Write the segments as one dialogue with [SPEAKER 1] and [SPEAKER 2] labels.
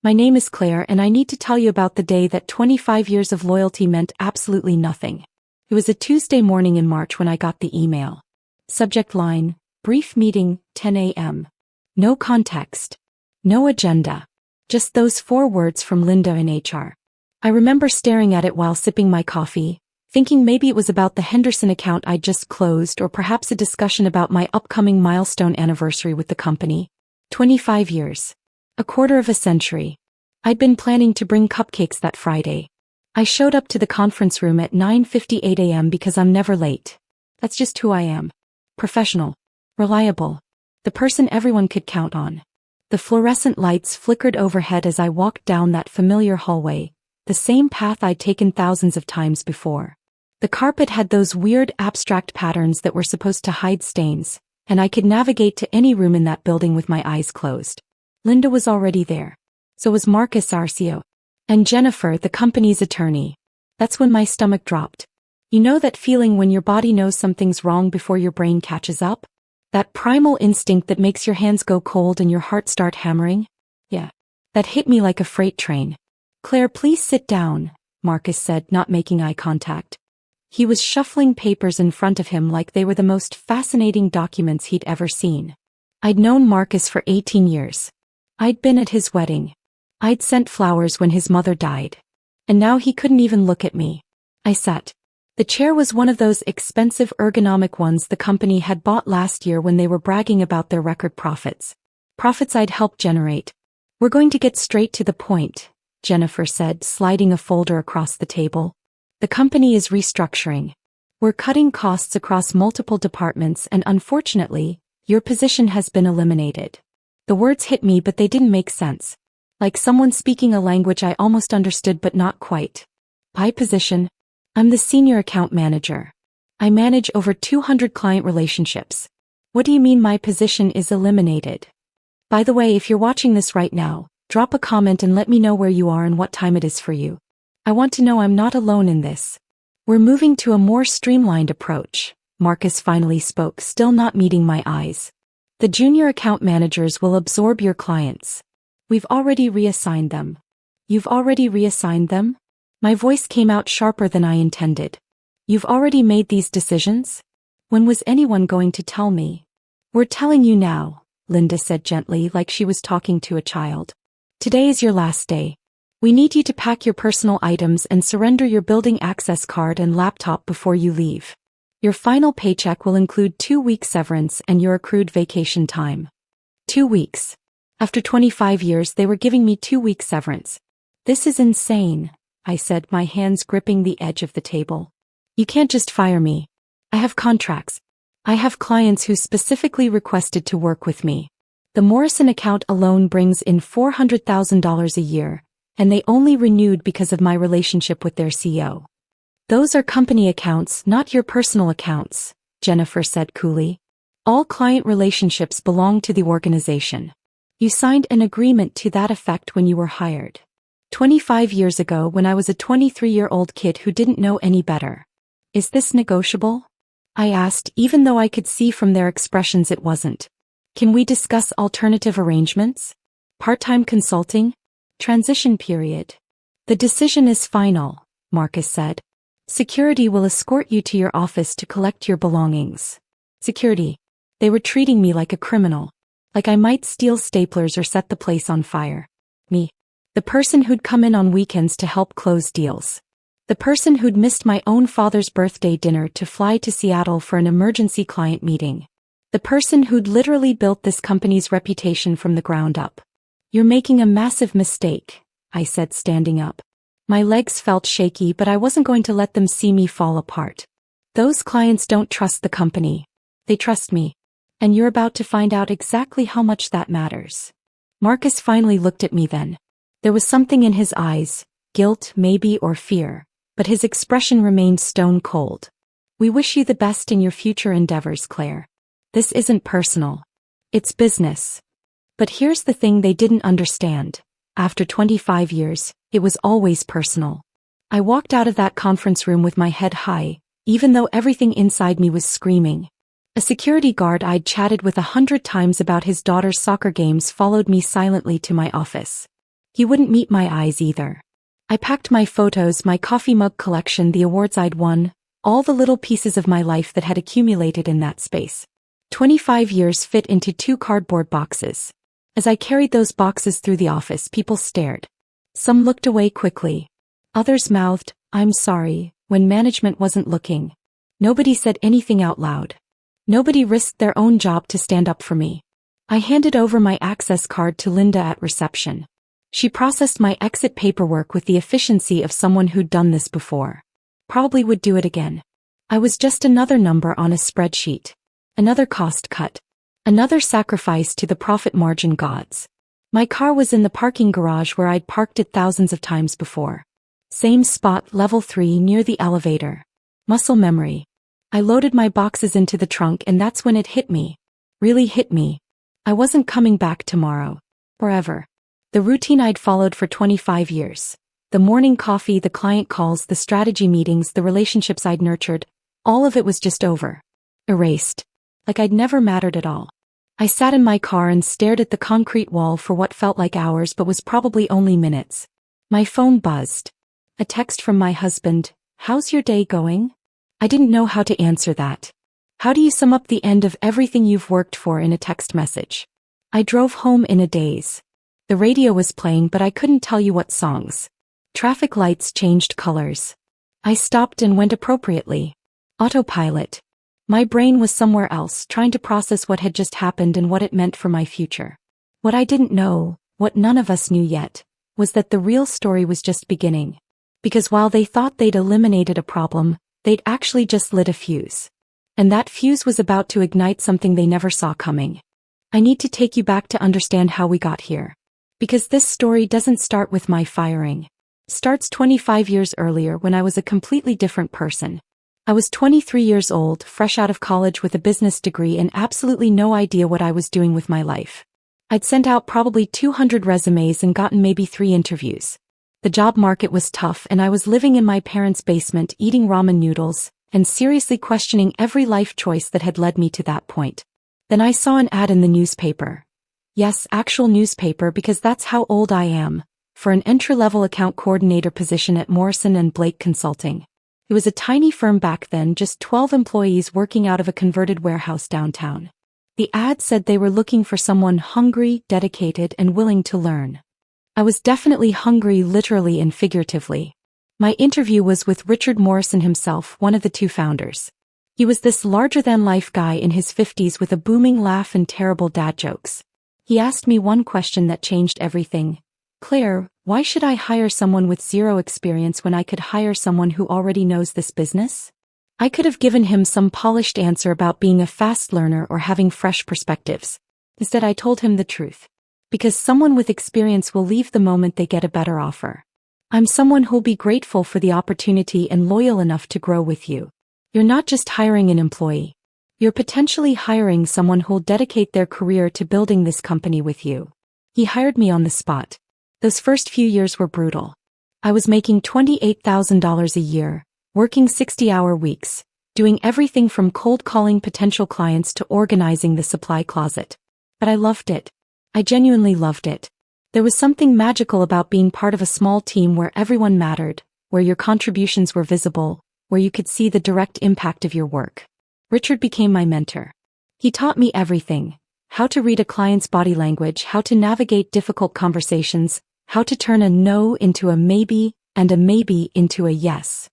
[SPEAKER 1] My name is Claire and I need to tell you about the day that 25 years of loyalty meant absolutely nothing. It was a Tuesday morning in March when I got the email. Subject line, brief meeting, 10 a.m. No context. No agenda. Just those 4 words from Linda in HR. I remember staring at it while sipping my coffee, thinking maybe it was about the Henderson account I'd just closed or perhaps a discussion about my upcoming milestone anniversary with the company. 25 years. A quarter of a century. I'd been planning to bring cupcakes that Friday. I showed up to the conference room at 9:58 a.m. because I'm never late. That's just who I am. Professional. Reliable. The person everyone could count on. The fluorescent lights flickered overhead as I walked down that familiar hallway, the same path I'd taken thousands of times before. The carpet had those weird abstract patterns that were supposed to hide stains, and I could navigate to any room in that building with my eyes closed. Linda was already there. So was Marcus, our CEO. And Jennifer, the company's attorney. That's when my stomach dropped. You know that feeling when your body knows something's wrong before your brain catches up? That primal instinct that makes your hands go cold and your heart start hammering? Yeah. That hit me like a freight train. Claire, please sit down, Marcus said, not making eye contact. He was shuffling papers in front of him like they were the most fascinating documents he'd ever seen. I'd known Marcus for 18 years. I'd been at his wedding. I'd sent flowers when his mother died. And now he couldn't even look at me. I sat. The chair was one of those expensive ergonomic ones the company had bought last year when they were bragging about their record profits. Profits I'd helped generate. We're going to get straight to the point, Jennifer said, sliding a folder across the table. The company is restructuring. We're cutting costs across multiple departments and unfortunately, your position has been eliminated. The words hit me but they didn't make sense. Like someone speaking a language I almost understood but not quite. My position? I'm the senior account manager. I manage over 200 client relationships. What do you mean my position is eliminated? By the way, if you're watching this right now, drop a comment and let me know where you are and what time it is for you. I want to know I'm not alone in this. We're moving to a more streamlined approach, Marcus finally spoke, still not meeting my eyes. The junior account managers will absorb your clients. We've already reassigned them. You've already reassigned them? My voice came out sharper than I intended. You've already made these decisions? When was anyone going to tell me? We're telling you now, Linda said gently, like she was talking to a child. Today is your last day. We need you to pack your personal items and surrender your building access card and laptop before you leave. Your final paycheck will include 2 weeks severance and your accrued vacation time. 2 weeks. After 25 years they were giving me 2 weeks severance. This is insane, I said, my hands gripping the edge of the table. You can't just fire me. I have contracts. I have clients who specifically requested to work with me. The Morrison account alone brings in $400,000 a year, and they only renewed because of my relationship with their CEO. Those are company accounts, not your personal accounts, Jennifer said coolly. All client relationships belong to the organization. You signed an agreement to that effect when you were hired. 25 years ago when I was a 23-year-old kid who didn't know any better. Is this negotiable? I asked, even though I could see from their expressions it wasn't. Can we discuss alternative arrangements? Part-time consulting? Transition period? The decision is final, Marcus said. Security will escort you to your office to collect your belongings. Security. They were treating me like a criminal. Like I might steal staplers or set the place on fire. Me. The person who'd come in on weekends to help close deals. The person who'd missed my own father's birthday dinner to fly to Seattle for an emergency client meeting. The person who'd literally built this company's reputation from the ground up. You're making a massive mistake, I said, standing up. My legs felt shaky, but I wasn't going to let them see me fall apart. Those clients don't trust the company. They trust me. And you're about to find out exactly how much that matters. Marcus finally looked at me then. There was something in his eyes, guilt maybe or fear, but his expression remained stone cold. We wish you the best in your future endeavors, Claire. This isn't personal. It's business. But here's the thing they didn't understand. After 25 years, it was always personal. I walked out of that conference room with my head high, even though everything inside me was screaming. A security guard I'd chatted with 100 times about his daughter's soccer games followed me silently to my office. He wouldn't meet my eyes either. I packed my photos, my coffee mug collection, the awards I'd won, all the little pieces of my life that had accumulated in that space. 25 years fit into 2 cardboard boxes. As I carried those boxes through the office, people stared. Some looked away quickly. Others mouthed, "I'm sorry," when management wasn't looking. Nobody said anything out loud. Nobody risked their own job to stand up for me. I handed over my access card to Linda at reception. She processed my exit paperwork with the efficiency of someone who'd done this before. Probably would do it again. I was just another number on a spreadsheet. Another cost cut. Another sacrifice to the profit margin gods. My car was in the parking garage where I'd parked it thousands of times before. Same spot, level 3, near the elevator. Muscle memory. I loaded my boxes into the trunk, and that's when it hit me. Really hit me. I wasn't coming back tomorrow. Forever. The routine I'd followed for 25 years. The morning coffee, the client calls, the strategy meetings, the relationships I'd nurtured, all of it was just over. Erased. Like I'd never mattered at all. I sat in my car and stared at the concrete wall for what felt like hours but was probably only minutes. My phone buzzed. A text from my husband. "How's your day going?" I didn't know how to answer that. How do you sum up the end of everything you've worked for in a text message? I drove home in a daze. The radio was playing, but I couldn't tell you what songs. Traffic lights changed colors. I stopped and went appropriately. Autopilot. My brain was somewhere else, trying to process what had just happened and what it meant for my future. What I didn't know, what none of us knew yet, was that the real story was just beginning. Because while they thought they'd eliminated a problem, they'd actually just lit a fuse. And that fuse was about to ignite something they never saw coming. I need to take you back to understand how we got here. Because this story doesn't start with my firing. It starts 25 years earlier when I was a completely different person. I was 23 years old, fresh out of college with a business degree and absolutely no idea what I was doing with my life. I'd sent out probably 200 resumes and gotten maybe 3 interviews. The job market was tough and I was living in my parents' basement eating ramen noodles and seriously questioning every life choice that had led me to that point. Then I saw an ad in the newspaper. Yes, actual newspaper, because that's how old I am, for an entry-level account coordinator position at Morrison & Blake Consulting. It was a tiny firm back then, just 12 employees working out of a converted warehouse downtown. The ad said they were looking for someone hungry, dedicated, and willing to learn. I was definitely hungry, literally and figuratively. My interview was with Richard Morrison himself, one of the 2 founders. He was this larger-than-life guy in his 50s with a booming laugh and terrible dad jokes. He asked me one question that changed everything. "Claire, why should I hire someone with 0 experience when I could hire someone who already knows this business?" I could have given him some polished answer about being a fast learner or having fresh perspectives. Instead, I told him the truth. Because someone with experience will leave the moment they get a better offer. I'm someone who'll be grateful for the opportunity and loyal enough to grow with you. You're not just hiring an employee. You're potentially hiring someone who'll dedicate their career to building this company with you. He hired me on the spot. Those first few years were brutal. I was making $28,000 a year, working 60-hour weeks, doing everything from cold calling potential clients to organizing the supply closet. But I loved it. I genuinely loved it. There was something magical about being part of a small team where everyone mattered, where your contributions were visible, where you could see the direct impact of your work. Richard became my mentor. He taught me everything: how to read a client's body language, how to navigate difficult conversations, how to turn a no into a maybe and a maybe into a yes.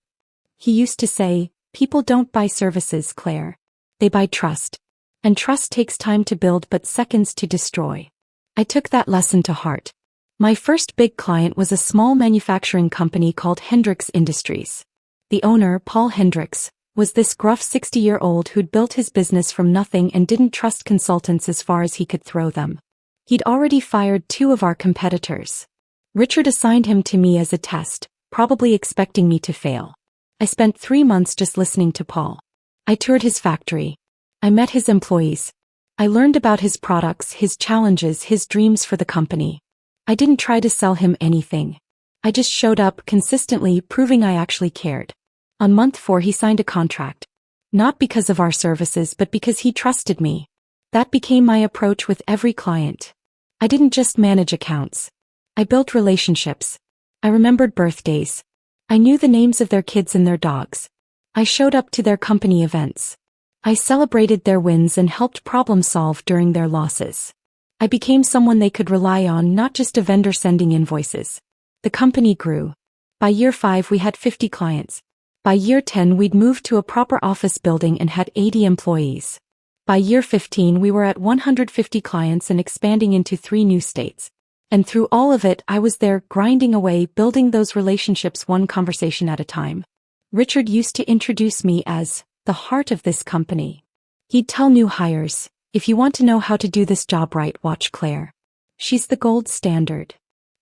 [SPEAKER 1] He used to say, "People don't buy services, Claire. They buy trust. And trust takes time to build but seconds to destroy." I took that lesson to heart. My first big client was a small manufacturing company called Hendrix Industries. The owner, Paul Hendrix, was this gruff 60-year-old who'd built his business from nothing and didn't trust consultants as far as he could throw them. He'd already fired 2 of our competitors. Richard assigned him to me as a test, probably expecting me to fail. I spent 3 months just listening to Paul. I toured his factory. I met his employees. I learned about his products, his challenges, his dreams for the company. I didn't try to sell him anything. I just showed up consistently, proving I actually cared. On month 4 he signed a contract. Not because of our services but because he trusted me. That became my approach with every client. I didn't just manage accounts. I built relationships. I remembered birthdays. I knew the names of their kids and their dogs. I showed up to their company events. I celebrated their wins and helped problem solve during their losses. I became someone they could rely on, not just a vendor sending invoices. The company grew. By year 5 we had 50 clients. By year 10 we'd moved to a proper office building and had 80 employees. By year 15 we were at 150 clients and expanding into 3 new states. And through all of it I was there, grinding away, building those relationships one conversation at a time. Richard used to introduce me as the heart of this company. He'd tell new hires, if you want to know how to do this job right, watch Claire. She's the gold standard.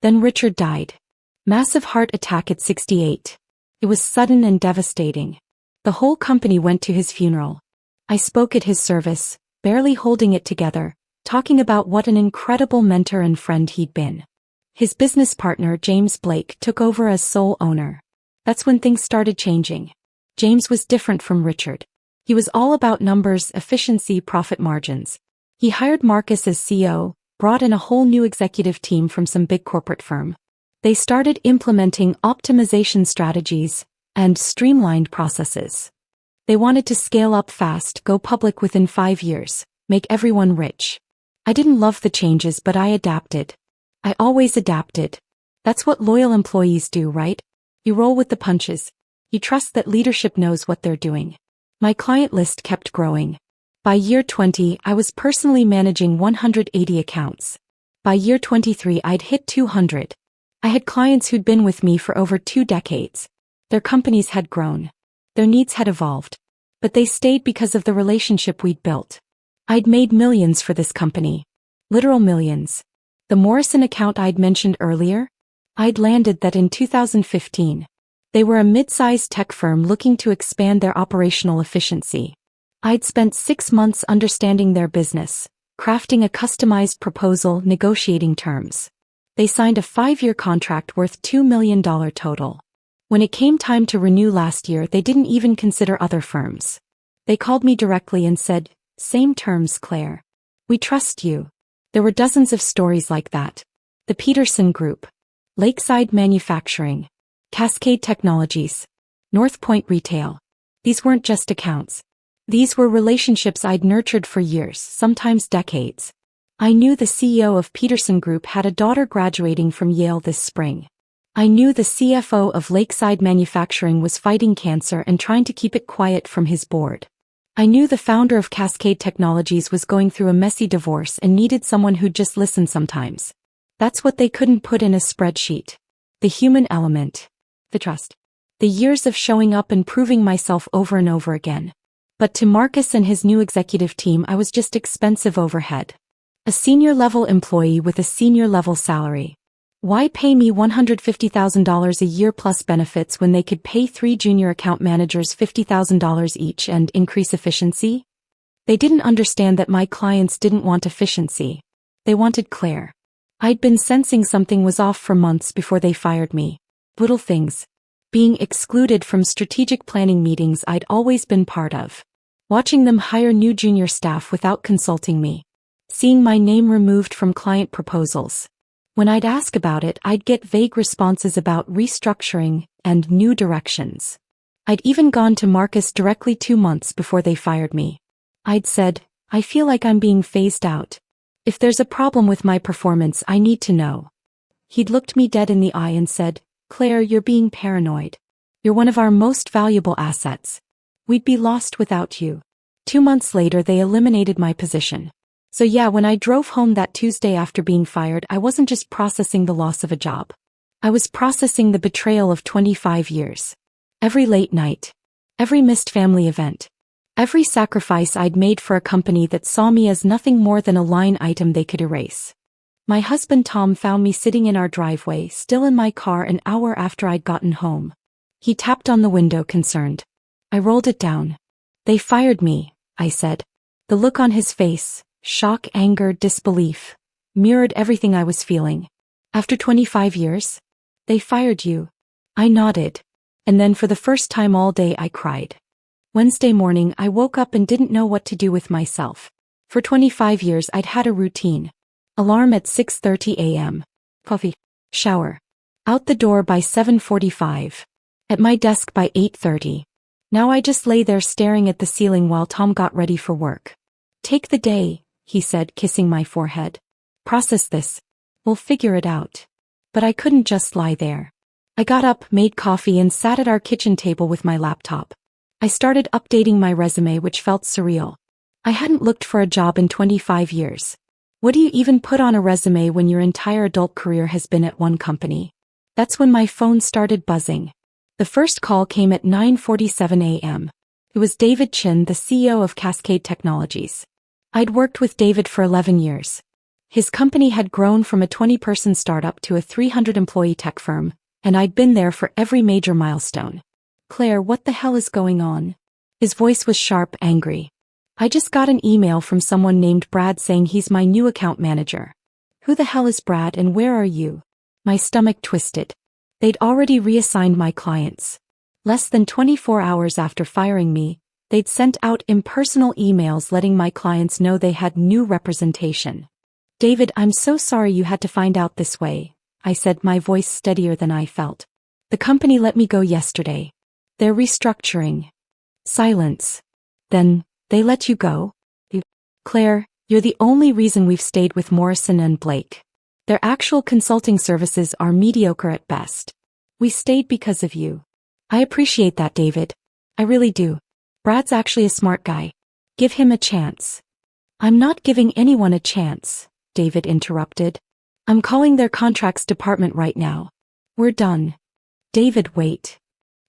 [SPEAKER 1] Then Richard died. Massive heart attack at 68. It was sudden and devastating. The whole company went to his funeral. I spoke at his service, barely holding it together, talking about what an incredible mentor and friend he'd been. His business partner, James Blake, took over as sole owner. That's when things started changing. James was different from Richard. He was all about numbers, efficiency, profit margins. He hired Marcus as CEO, brought in a whole new executive team from some big corporate firm. They started implementing optimization strategies and streamlined processes. They wanted to scale up fast, go public within 5 years, make everyone rich. I didn't love the changes, but I adapted. I always adapted. That's what loyal employees do, right? You roll with the punches. You trust that leadership knows what they're doing. My client list kept growing. By year 20, I was personally managing 180 accounts. By year 23, I'd hit 200. I had clients who'd been with me for over 2 decades. Their companies had grown. Their needs had evolved. But they stayed because of the relationship we'd built. I'd made millions for this company. Literal millions. The Morrison account I'd mentioned earlier? I'd landed that in 2015. They were a mid-sized tech firm looking to expand their operational efficiency. I'd spent 6 months understanding their business, crafting a customized proposal, negotiating terms. They signed a 5-year contract worth $2 million total. When it came time to renew last year, they didn't even consider other firms. They called me directly and said, "Same terms, Claire. We trust you." There were dozens of stories like that. The Peterson Group, Lakeside Manufacturing, Cascade Technologies, North Point Retail. These weren't just accounts. These were relationships I'd nurtured for years, sometimes decades. I knew the CEO of Peterson Group had a daughter graduating from Yale this spring. I knew the CFO of Lakeside Manufacturing was fighting cancer and trying to keep it quiet from his board. I knew the founder of Cascade Technologies was going through a messy divorce and needed someone who'd just listen sometimes. That's what they couldn't put in a spreadsheet. The human element. The trust. The years of showing up and proving myself over and over again. But to Marcus and his new executive team, I was just expensive overhead. A senior-level employee with a senior-level salary. Why pay me $150,000 a year plus benefits when they could pay 3 junior account managers $50,000 each and increase efficiency? They didn't understand that my clients didn't want efficiency. They wanted Claire. I'd been sensing something was off for months before they fired me. Little things. Being excluded from strategic planning meetings I'd always been part of. Watching them hire new junior staff without consulting me. Seeing my name removed from client proposals. When I'd ask about it, I'd get vague responses about restructuring and new directions. I'd even gone to Marcus directly 2 months before they fired me. I'd said, "I feel like I'm being phased out. If there's a problem with my performance, I need to know." He'd looked me dead in the eye and said, "Claire, you're being paranoid. You're one of our most valuable assets. We'd be lost without you." 2 months later, they eliminated my position. So yeah, when I drove home that Tuesday after being fired, I wasn't just processing the loss of a job. I was processing the betrayal of 25 years. Every late night. Every missed family event. Every sacrifice I'd made for a company that saw me as nothing more than a line item they could erase. My husband Tom found me sitting in our driveway, still in my car, an hour after I'd gotten home. He tapped on the window, concerned. I rolled it down. "They fired me," I said. The look on his face, shock, anger, disbelief, mirrored everything I was feeling. "After 25 years? They fired you?" I nodded. And then for the first time all day I cried. Wednesday morning I woke up and didn't know what to do with myself. For 25 years I'd had a routine. Alarm at 6:30 a.m. Coffee. Shower. Out the door by 7:45. At my desk by 8:30. Now I just lay there staring at the ceiling while Tom got ready for work. Take the day, he said, kissing my forehead. Process this. We'll figure it out. But I couldn't just lie there. I got up, made coffee, and sat at our kitchen table with my laptop. I started updating my resume, which felt surreal. I hadn't looked for a job in 25 years. What do you even put on a resume when your entire adult career has been at one company? That's when my phone started buzzing. The first call came at 9:47 a.m. It was David Chin, the CEO of Cascade Technologies. I'd worked with David for 11 years. His company had grown from a 20-person startup to a 300-employee tech firm, and I'd been there for every major milestone. Claire, what the hell is going on? His voice was sharp, angry. I just got an email from someone named Brad saying he's my new account manager. Who the hell is Brad and where are you? My stomach twisted. They'd already reassigned my clients. Less than 24 hours after firing me, they'd sent out impersonal emails letting my clients know they had new representation. David, I'm so sorry you had to find out this way, I said, my voice steadier than I felt. The company let me go yesterday. They're restructuring. Silence. Then, they let you go? Claire, you're the only reason we've stayed with Morrison and Blake. Their actual consulting services are mediocre at best. We stayed because of you. I appreciate that, David. I really do. Brad's actually a smart guy. Give him a chance. I'm not giving anyone a chance, David interrupted. I'm calling their contracts department right now. We're done. David, wait.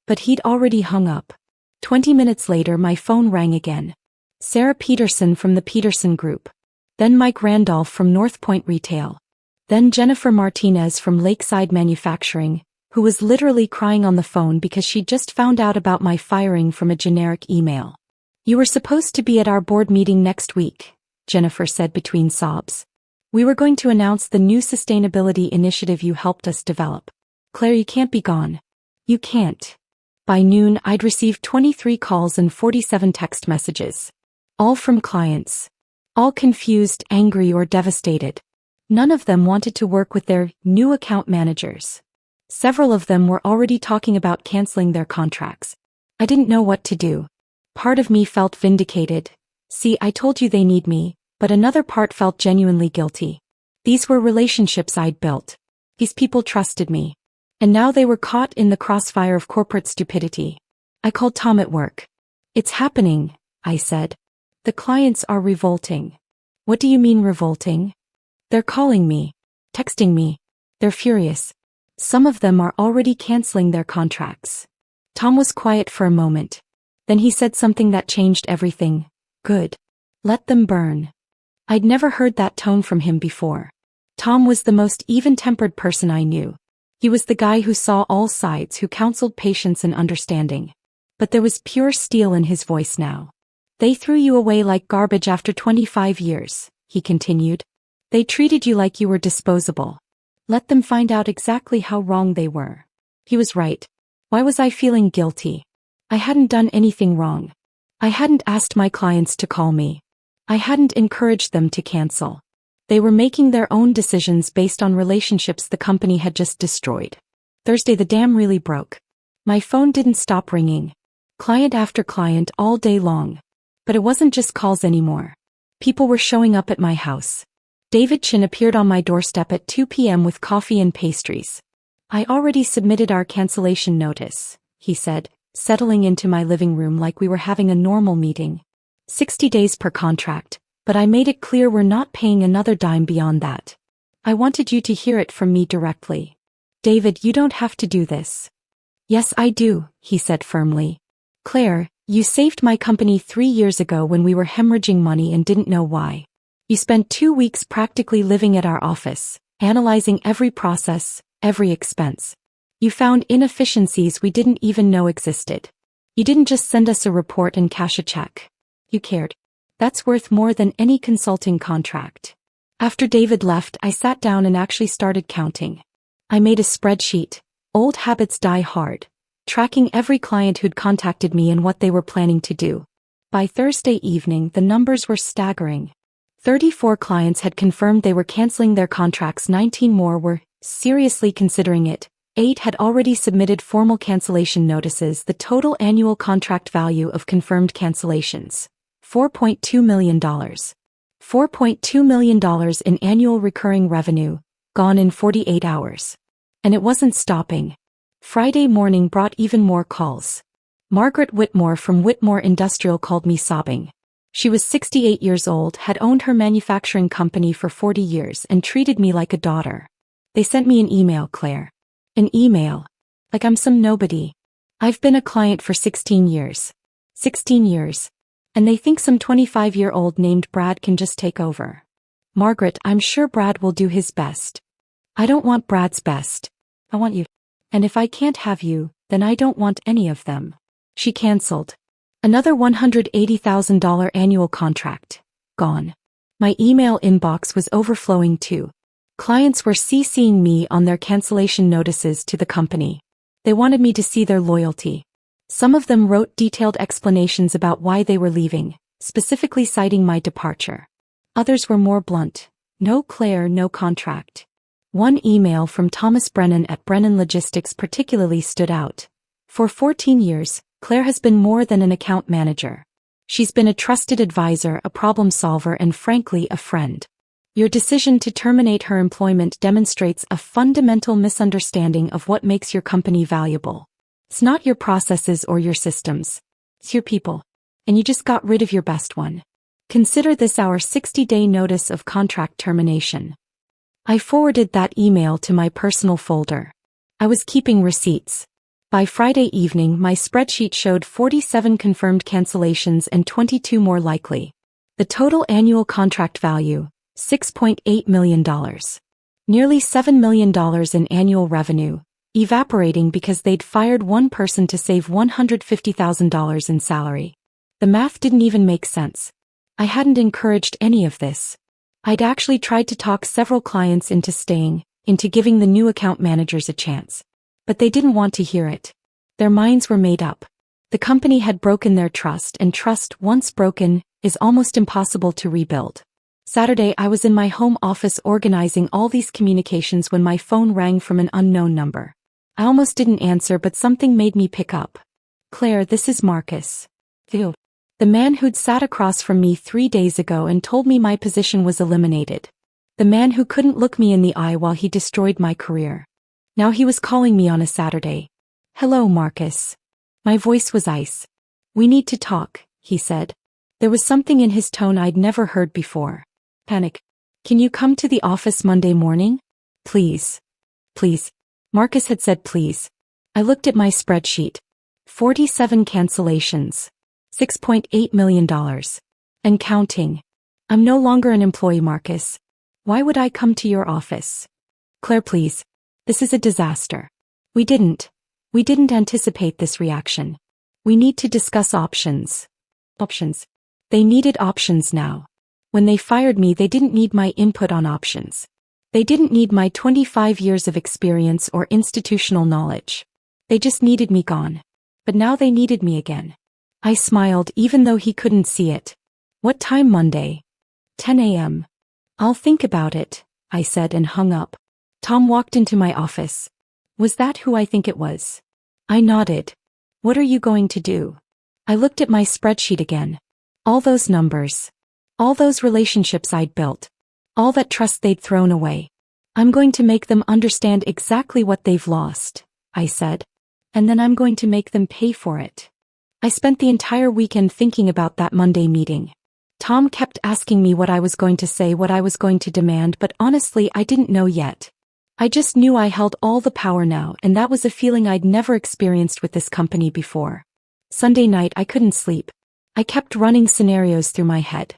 [SPEAKER 1] But he'd already hung up. 20 minutes later, my phone rang again. Sarah Peterson from the Peterson Group. Then Mike Randolph from North Point Retail. Then Jennifer Martinez from Lakeside Manufacturing, who was literally crying on the phone because she just found out about my firing from a generic email. You were supposed to be at our board meeting next week, Jennifer said between sobs. We were going to announce the new sustainability initiative you helped us develop. Claire, you can't be gone. You can't. By noon, I'd received 23 calls and 47 text messages. All from clients. All confused, angry, or devastated. None of them wanted to work with their new account managers. Several of them were already talking about canceling their contracts. I didn't know what to do. Part of me felt vindicated. See, I told you they need me, but another part felt genuinely guilty. These were relationships I'd built. These people trusted me. And now they were caught in the crossfire of corporate stupidity. I called Tom at work. It's happening, I said. The clients are revolting. What do you mean revolting? They're calling me, texting me. They're furious. Some of them are already canceling their contracts. Tom was quiet for a moment. Then he said something that changed everything. Good. Let them burn. I'd never heard that tone from him before. Tom was the most even-tempered person I knew. He was the guy who saw all sides, who counseled patience and understanding. But there was pure steel in his voice now. They threw you away like garbage after 25 years, he continued. They treated you like you were disposable. Let them find out exactly how wrong they were. He was right. Why was I feeling guilty? I hadn't done anything wrong. I hadn't asked my clients to call me. I hadn't encouraged them to cancel. They were making their own decisions based on relationships the company had just destroyed. Thursday, the dam really broke. My phone didn't stop ringing. Client after client all day long. But it wasn't just calls anymore. People were showing up at my house. David Chin appeared on my doorstep at 2 p.m. with coffee and pastries. I already submitted our cancellation notice, he said, settling into my living room like we were having a normal meeting. 60 days per contract, but I made it clear we're not paying another dime beyond that. I wanted you to hear it from me directly. David, you don't have to do this. Yes, I do, he said firmly. Claire, you saved my company 3 years ago when we were hemorrhaging money and didn't know why. You spent 2 weeks practically living at our office, analyzing every process, every expense. You found inefficiencies we didn't even know existed. You didn't just send us a report and cash a check. You cared. That's worth more than any consulting contract. After David left, I sat down and actually started counting. I made a spreadsheet. Old habits die hard. Tracking every client who'd contacted me and what they were planning to do. By Thursday evening, the numbers were staggering. 34 clients had confirmed they were canceling their contracts, 19 more were seriously considering it. 8 had already submitted formal cancellation notices. The total annual contract value of confirmed cancellations, $4.2 million. $4.2 million in annual recurring revenue, gone in 48 hours. And it wasn't stopping. Friday morning brought even more calls. Margaret Whitmore from Whitmore Industrial called me sobbing. She was 68 years old, had owned her manufacturing company for 40 years and treated me like a daughter. They sent me an email, Claire. An email. Like I'm some nobody. I've been a client for 16 years. 16 years. And they think some 25-year-old named Brad can just take over. Margaret, I'm sure Brad will do his best. I don't want Brad's best. I want you. And if I can't have you, then I don't want any of them. She canceled. Another $180,000 annual contract. Gone. My email inbox was overflowing too. Clients were CCing me on their cancellation notices to the company. They wanted me to see their loyalty. Some of them wrote detailed explanations about why they were leaving, specifically citing my departure. Others were more blunt. No Claire, no contract. One email from Thomas Brennan at Brennan Logistics particularly stood out. For 14 years, Claire has been more than an account manager. She's been a trusted advisor, a problem solver, and frankly, a friend. Your decision to terminate her employment demonstrates a fundamental misunderstanding of what makes your company valuable. It's not your processes or your systems. It's your people. And you just got rid of your best one. Consider this our 60-day notice of contract termination. I forwarded that email to my personal folder. I was keeping receipts. By Friday evening, my spreadsheet showed 47 confirmed cancellations and 22 more likely. The total annual contract value, $6.8 million. Nearly $7 million in annual revenue, evaporating because they'd fired one person to save $150,000 in salary. The math didn't even make sense. I hadn't encouraged any of this. I'd actually tried to talk several clients into staying, into giving the new account managers a chance. But they didn't want to hear it. Their minds were made up. The company had broken their trust, and trust, once broken, is almost impossible to rebuild. Saturday, I was in my home office organizing all these communications when my phone rang from an unknown number. I almost didn't answer, but something made me pick up. Claire, this is Marcus. Ew. The man who'd sat across from me 3 days ago and told me my position was eliminated. The man who couldn't look me in the eye while he destroyed my career. Now he was calling me on a Saturday. Hello, Marcus. My voice was ice. We need to talk, he said. There was something in his tone I'd never heard before. Panic. Can you come to the office Monday morning? Please. Please. Marcus had said please. I looked at my spreadsheet. 47 cancellations. $6.8 million. And counting. I'm no longer an employee, Marcus. Why would I come to your office? Claire, please. This is a disaster. We didn't anticipate this reaction. We need to discuss options. Options. They needed options now. When they fired me, they didn't need my input on options. They didn't need my 25 years of experience or institutional knowledge. They just needed me gone. But now they needed me again. I smiled even though he couldn't see it. What time Monday? 10 a.m. I'll think about it, I said and hung up. Tom walked into my office. Was that who I think it was? I nodded. What are you going to do? I looked at my spreadsheet again. All those numbers. All those relationships I'd built. All that trust they'd thrown away. I'm going to make them understand exactly what they've lost, I said. And then I'm going to make them pay for it. I spent the entire weekend thinking about that Monday meeting. Tom kept asking me what I was going to say, what I was going to demand, but honestly, I didn't know yet. I just knew I held all the power now, and that was a feeling I'd never experienced with this company before. Sunday night, I couldn't sleep. I kept running scenarios through my head.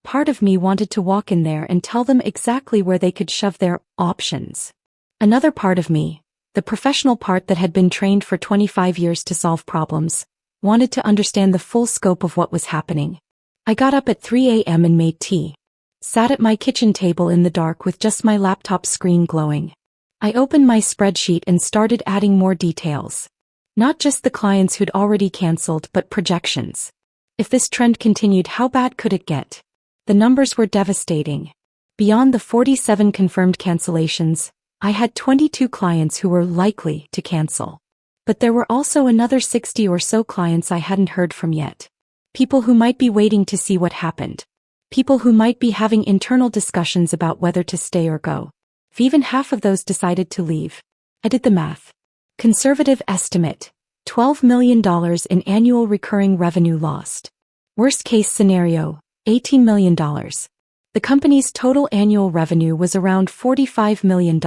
[SPEAKER 1] Part of me wanted to walk in there and tell them exactly where they could shove their options. Another part of me, the professional part that had been trained for 25 years to solve problems, wanted to understand the full scope of what was happening. I got up at 3 a.m. and made tea. Sat at my kitchen table in the dark with just my laptop screen glowing. I opened my spreadsheet and started adding more details. Not just the clients who'd already canceled, but projections. If this trend continued, how bad could it get? The numbers were devastating. Beyond the 47 confirmed cancellations, I had 22 clients who were likely to cancel. But there were also another 60 or so clients I hadn't heard from yet. People who might be waiting to see what happened. People who might be having internal discussions about whether to stay or go. If even half of those decided to leave. I did the math. Conservative estimate. $12 million in annual recurring revenue lost. Worst case scenario, $18 million. The company's total annual revenue was around $45 million.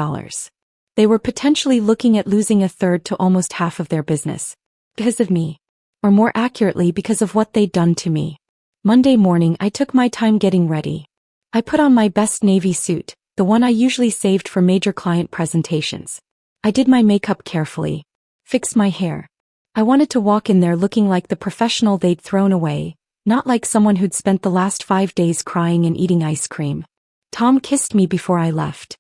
[SPEAKER 1] They were potentially looking at losing a third to almost half of their business. Because of me. Or more accurately, because of what they'd done to me. Monday morning, I took my time getting ready. I put on my best navy suit, the one I usually saved for major client presentations. I did my makeup carefully. Fixed my hair. I wanted to walk in there looking like the professional they'd thrown away, not like someone who'd spent the last 5 days crying and eating ice cream. Tom kissed me before I left.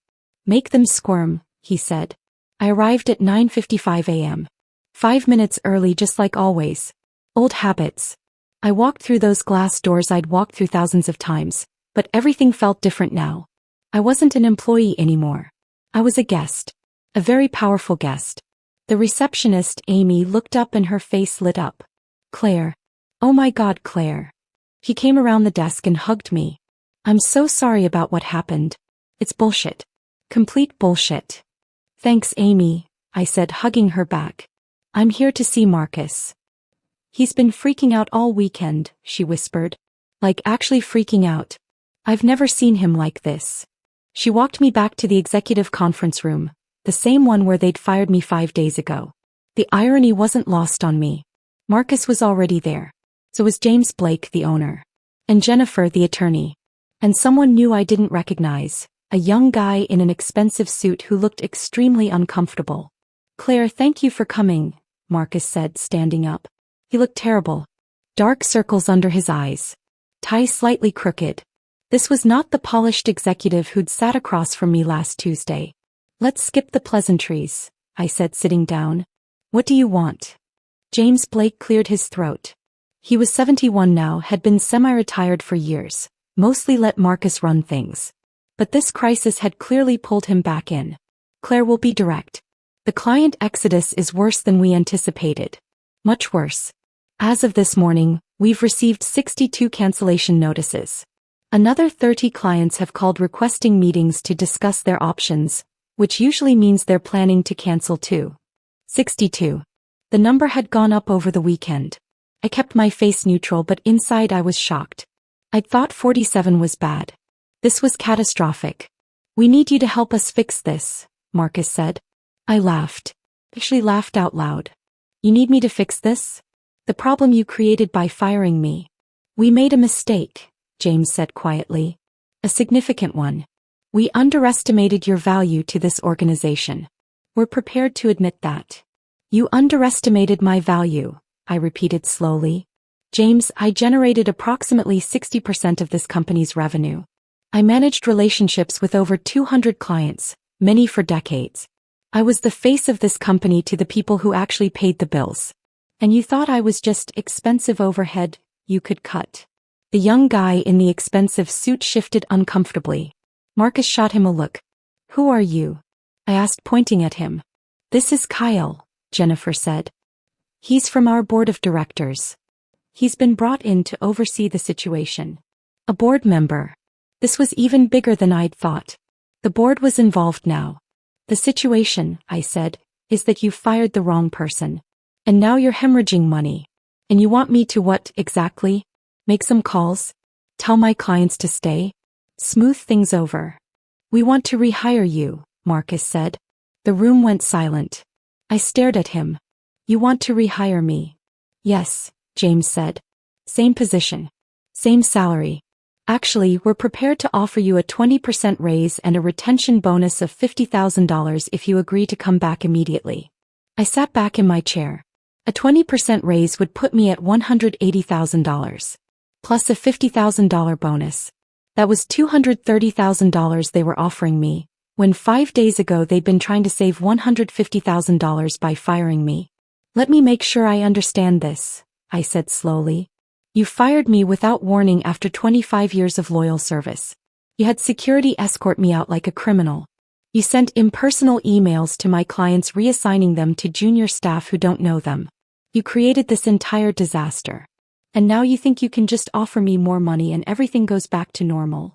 [SPEAKER 1] Make them squirm, he said. I arrived at 9:55 a.m. 5 minutes early, just like always. Old habits. I walked through those glass doors I'd walked through thousands of times, but everything felt different now. I wasn't an employee anymore. I was a guest. A very powerful guest. The receptionist, Amy, looked up and her face lit up. Claire. Oh my God, Claire. He came around the desk and hugged me. I'm so sorry about what happened. It's bullshit. Complete bullshit. Thanks, Amy, I said, hugging her back. I'm here to see Marcus. He's been freaking out all weekend, she whispered. Like actually freaking out. I've never seen him like this. She walked me back to the executive conference room, the same one where they'd fired me 5 days ago. The irony wasn't lost on me. Marcus was already there. So was James Blake, the owner. And Jennifer, the attorney. And someone new I didn't recognize, a young guy in an expensive suit who looked extremely uncomfortable. Claire, thank you for coming, Marcus said, standing up. He looked terrible. Dark circles under his eyes. Tie slightly crooked. This was not the polished executive who'd sat across from me last Tuesday. Let's skip the pleasantries, I said, sitting down. What do you want? James Blake cleared his throat. He was 71 now, had been semi-retired for years, mostly let Marcus run things. But this crisis had clearly pulled him back in. Claire, will be direct. The client exodus is worse than we anticipated. Much worse. As of this morning, we've received 62 cancellation notices. Another 30 clients have called requesting meetings to discuss their options, which usually means they're planning to cancel too. 62. The number had gone up over the weekend. I kept my face neutral, but inside I was shocked. I'd thought 47 was bad. This was catastrophic. We need you to help us fix this, Marcus said. I laughed. Actually laughed out loud. You need me to fix this? The problem you created by firing me. We made a mistake, James said quietly. A significant one. We underestimated your value to this organization. We're prepared to admit that. You underestimated my value, I repeated slowly. James, I generated approximately 60% of this company's revenue. I managed relationships with over 200 clients, many for decades. I was the face of this company to the people who actually paid the bills. And you thought I was just expensive overhead you could cut. The young guy in the expensive suit shifted uncomfortably. Marcus shot him a look. Who are you? I asked, pointing at him. This is Kyle, Jennifer said. He's from our board of directors. He's been brought in to oversee the situation. A board member. This was even bigger than I'd thought. The board was involved now. The situation, I said, is that you fired the wrong person. And now you're hemorrhaging money. And you want me to what, exactly? Make some calls? Tell my clients to stay? Smooth things over. We want to rehire you, Marcus said. The room went silent. I stared at him. You want to rehire me? Yes, James said. Same position. Same salary. Actually, we're prepared to offer you a 20% raise and a retention bonus of $50,000 if you agree to come back immediately. I sat back in my chair. A 20% raise would put me at $180,000. Plus a $50,000 bonus. That was $230,000 they were offering me, when 5 days ago they'd been trying to save $150,000 by firing me. Let me make sure I understand this, I said slowly. You fired me without warning after 25 years of loyal service. You had security escort me out like a criminal. You sent impersonal emails to my clients reassigning them to junior staff who don't know them. You created this entire disaster. And now you think you can just offer me more money and everything goes back to normal.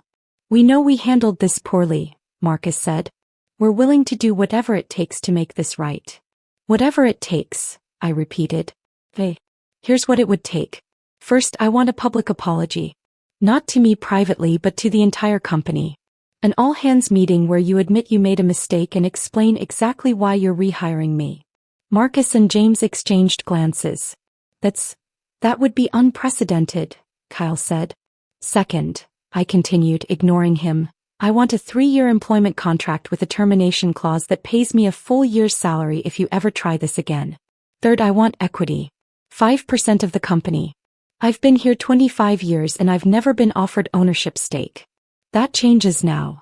[SPEAKER 1] We know we handled this poorly, Marcus said. We're willing to do whatever it takes to make this right. Whatever it takes, I repeated. Hey, here's what it would take. First, I want a public apology. Not to me privately but to the entire company. An all-hands meeting where you admit you made a mistake and explain exactly why you're rehiring me. Marcus and James exchanged glances. That would be unprecedented, Kyle said. Second, I continued, ignoring him, I want a 3-year employment contract with a termination clause that pays me a full year's salary if you ever try this again. Third, I want equity. 5% of the company. I've been here 25 years and I've never been offered ownership stake. That changes now.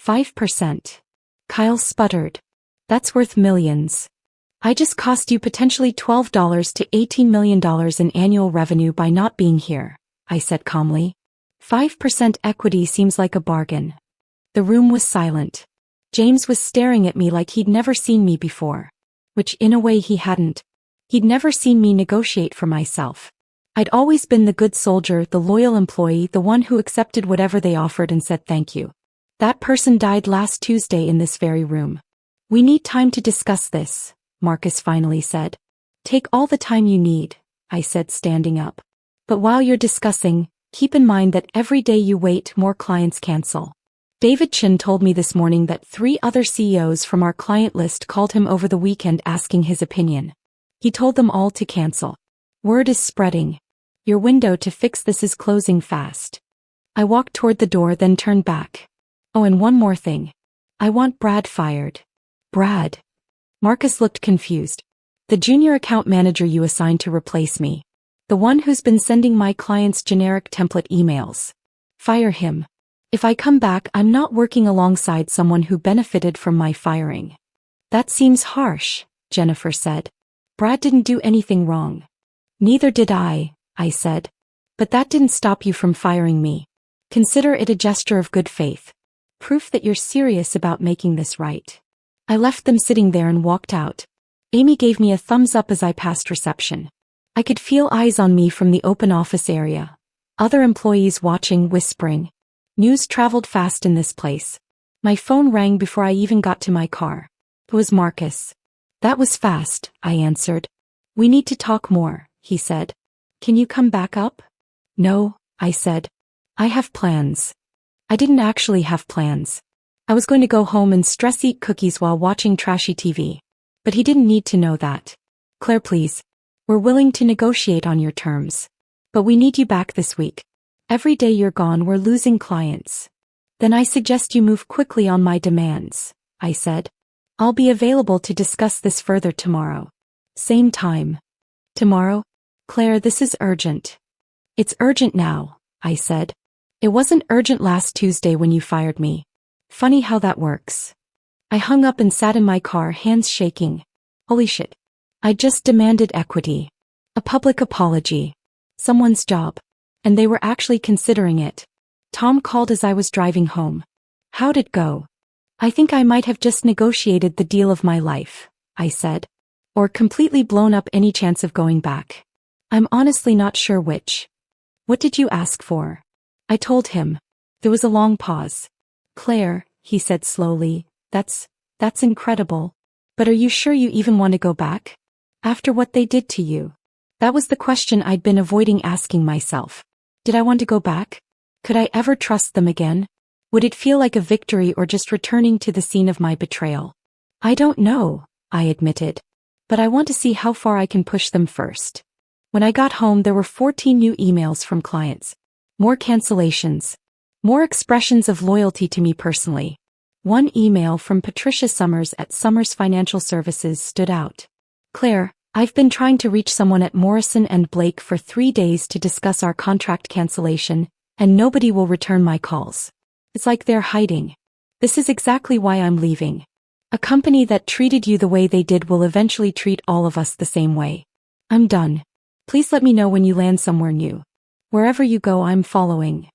[SPEAKER 1] 5%. Kyle sputtered. That's worth millions. I just cost you potentially $12 to $18 million in annual revenue by not being here, I said calmly. 5% equity seems like a bargain. The room was silent. James was staring at me like he'd never seen me before. Which in a way he hadn't. He'd never seen me negotiate for myself. I'd always been the good soldier, the loyal employee, the one who accepted whatever they offered and said thank you. That person died last Tuesday in this very room. We need time to discuss this, Marcus finally said. Take all the time you need, I said, standing up. But while you're discussing, keep in mind that every day you wait, more clients cancel. David Chin told me this morning that 3 other CEOs from our client list called him over the weekend asking his opinion. He told them all to cancel. Word is spreading. Your window to fix this is closing fast. I walked toward the door then turned back. Oh, and one more thing. I want Brad fired. Brad. Marcus looked confused. The junior account manager you assigned to replace me. The one who's been sending my clients generic template emails. Fire him. If I come back, I'm not working alongside someone who benefited from my firing. That seems harsh, Jennifer said. Brad didn't do anything wrong. Neither did I said. But that didn't stop you from firing me. Consider it a gesture of good faith. Proof that you're serious about making this right. I left them sitting there and walked out. Amy gave me a thumbs up as I passed reception. I could feel eyes on me from the open office area. Other employees watching, whispering. News traveled fast in this place. My phone rang before I even got to my car. It was Marcus. That was fast, I answered. We need to talk more, he said. Can you come back up? No, I said. I have plans. I didn't actually have plans. I was going to go home and stress-eat cookies while watching trashy TV. But he didn't need to know that. Claire, please. We're willing to negotiate on your terms. But we need you back this week. Every day you're gone, we're losing clients. Then I suggest you move quickly on my demands, I said. I'll be available to discuss this further tomorrow. Same time. Tomorrow? Claire, this is urgent. It's urgent now, I said. It wasn't urgent last Tuesday when you fired me. Funny how that works. I hung up and sat in my car, hands shaking. Holy shit. I just demanded equity. A public apology. Someone's job. And they were actually considering it. Tom called as I was driving home. How'd it go? I think I might have just negotiated the deal of my life, I said. Or completely blown up any chance of going back. I'm honestly not sure which. What did you ask for? I told him. There was a long pause. Claire, he said slowly, that's incredible. But are you sure you even want to go back? After what they did to you? That was the question I'd been avoiding asking myself. Did I want to go back? Could I ever trust them again? Would it feel like a victory or just returning to the scene of my betrayal? I don't know, I admitted. But I want to see how far I can push them first. When I got home, there were 14 new emails from clients. More cancellations. More expressions of loyalty to me personally. One email from Patricia Summers at Summers Financial Services stood out. Claire, I've been trying to reach someone at Morrison & Blake for 3 days to discuss our contract cancellation, and nobody will return my calls. It's like they're hiding. This is exactly why I'm leaving. A company that treated you the way they did will eventually treat all of us the same way. I'm done. Please let me know when you land somewhere new. Wherever you go, I'm following.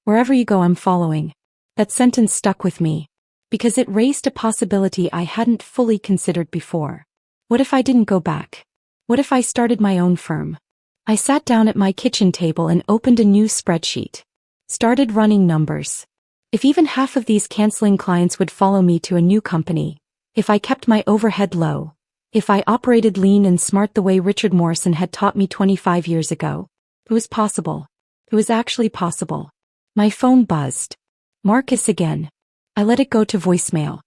[SPEAKER 1] Wherever you go, I'm following. That sentence stuck with me. because it raised a possibility I hadn't fully considered before. What if I didn't go back? What if I started my own firm? I sat down at my kitchen table and opened a new spreadsheet. Started running numbers. If even half of these canceling clients would follow me to a new company, if I kept my overhead low, if I operated lean and smart the way Richard Morrison had taught me 25 years ago, it was possible. It was actually possible. My phone buzzed. Marcus again. I let it go to voicemail.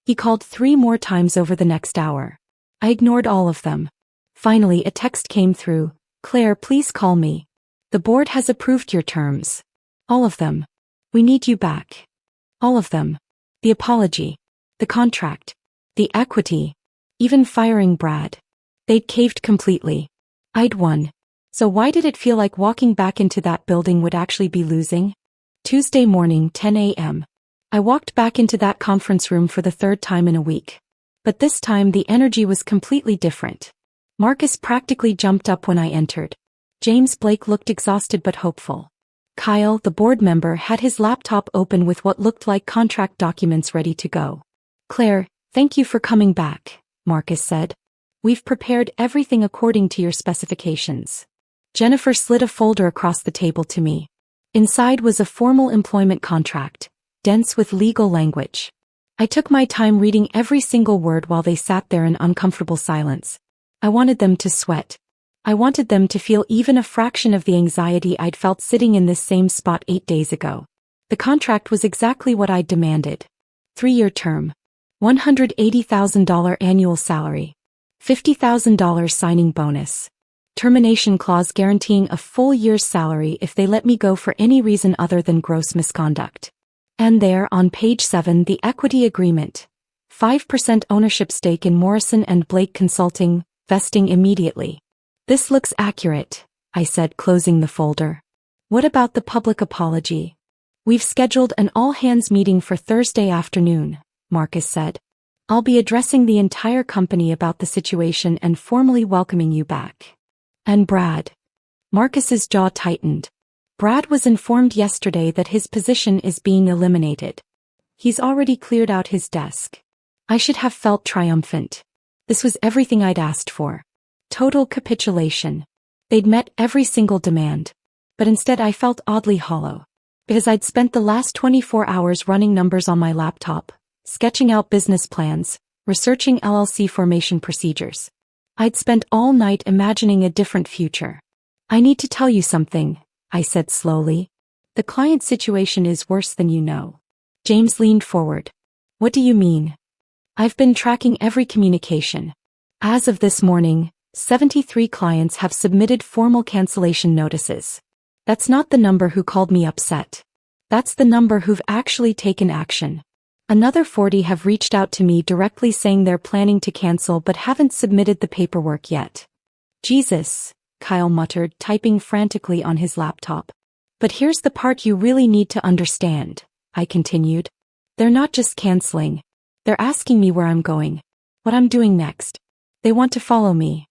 [SPEAKER 1] He called 3 more times over the next hour. I ignored all of them. Finally, a text came through. Claire, please call me. The board has approved your terms. All of them. We need you back. All of them. The apology. The contract. The equity. Even firing Brad. They'd caved completely. I'd won. So why did it feel like walking back into that building would actually be losing? Tuesday morning, 10 a.m. I walked back into that conference room for the 3rd time in a week. But this time the energy was completely different. Marcus practically jumped up when I entered. James Blake looked exhausted but hopeful. Kyle, the board member, had his laptop open with what looked like contract documents ready to go. Claire, thank you for coming back, Marcus said. We've prepared everything according to your specifications. Jennifer slid a folder across the table to me. Inside was a formal employment contract, dense with legal language. I took my time reading every single word while they sat there in uncomfortable silence. I wanted them to sweat. I wanted them to feel even a fraction of the anxiety I'd felt sitting in this same spot 8 days ago. The contract was exactly what I'd demanded. 3-year term. $180,000 annual salary. $50,000 signing bonus. Termination clause guaranteeing a full year's salary if they let me go for any reason other than gross misconduct. And there, on page 7, the equity agreement. 5% ownership stake in Morrison & Blake Consulting, vesting immediately. This looks accurate, I said, closing the folder. What about the public apology? We've scheduled an all-hands meeting for Thursday afternoon, Marcus said. I'll be addressing the entire company about the situation and formally welcoming you back. And Brad. Marcus's jaw tightened. Brad was informed yesterday that his position is being eliminated. He's already cleared out his desk. I should have felt triumphant. This was everything I'd asked for. Total capitulation. They'd met every single demand. But instead I felt oddly hollow. Because I'd spent the last 24 hours running numbers on my laptop, sketching out business plans, researching LLC formation procedures. I'd spent all night imagining a different future. I need to tell you something, I said slowly. The client situation is worse than you know. James leaned forward. What do you mean? I've been tracking every communication. As of this morning, 73 clients have submitted formal cancellation notices. That's not the number who called me upset. That's the number who've actually taken action. Another 40 have reached out to me directly saying they're planning to cancel but haven't submitted the paperwork yet. Jesus, Kyle muttered, typing frantically on his laptop. But here's the part you really need to understand, I continued. They're not just canceling. They're asking me where I'm going, what I'm doing next. They want to follow me.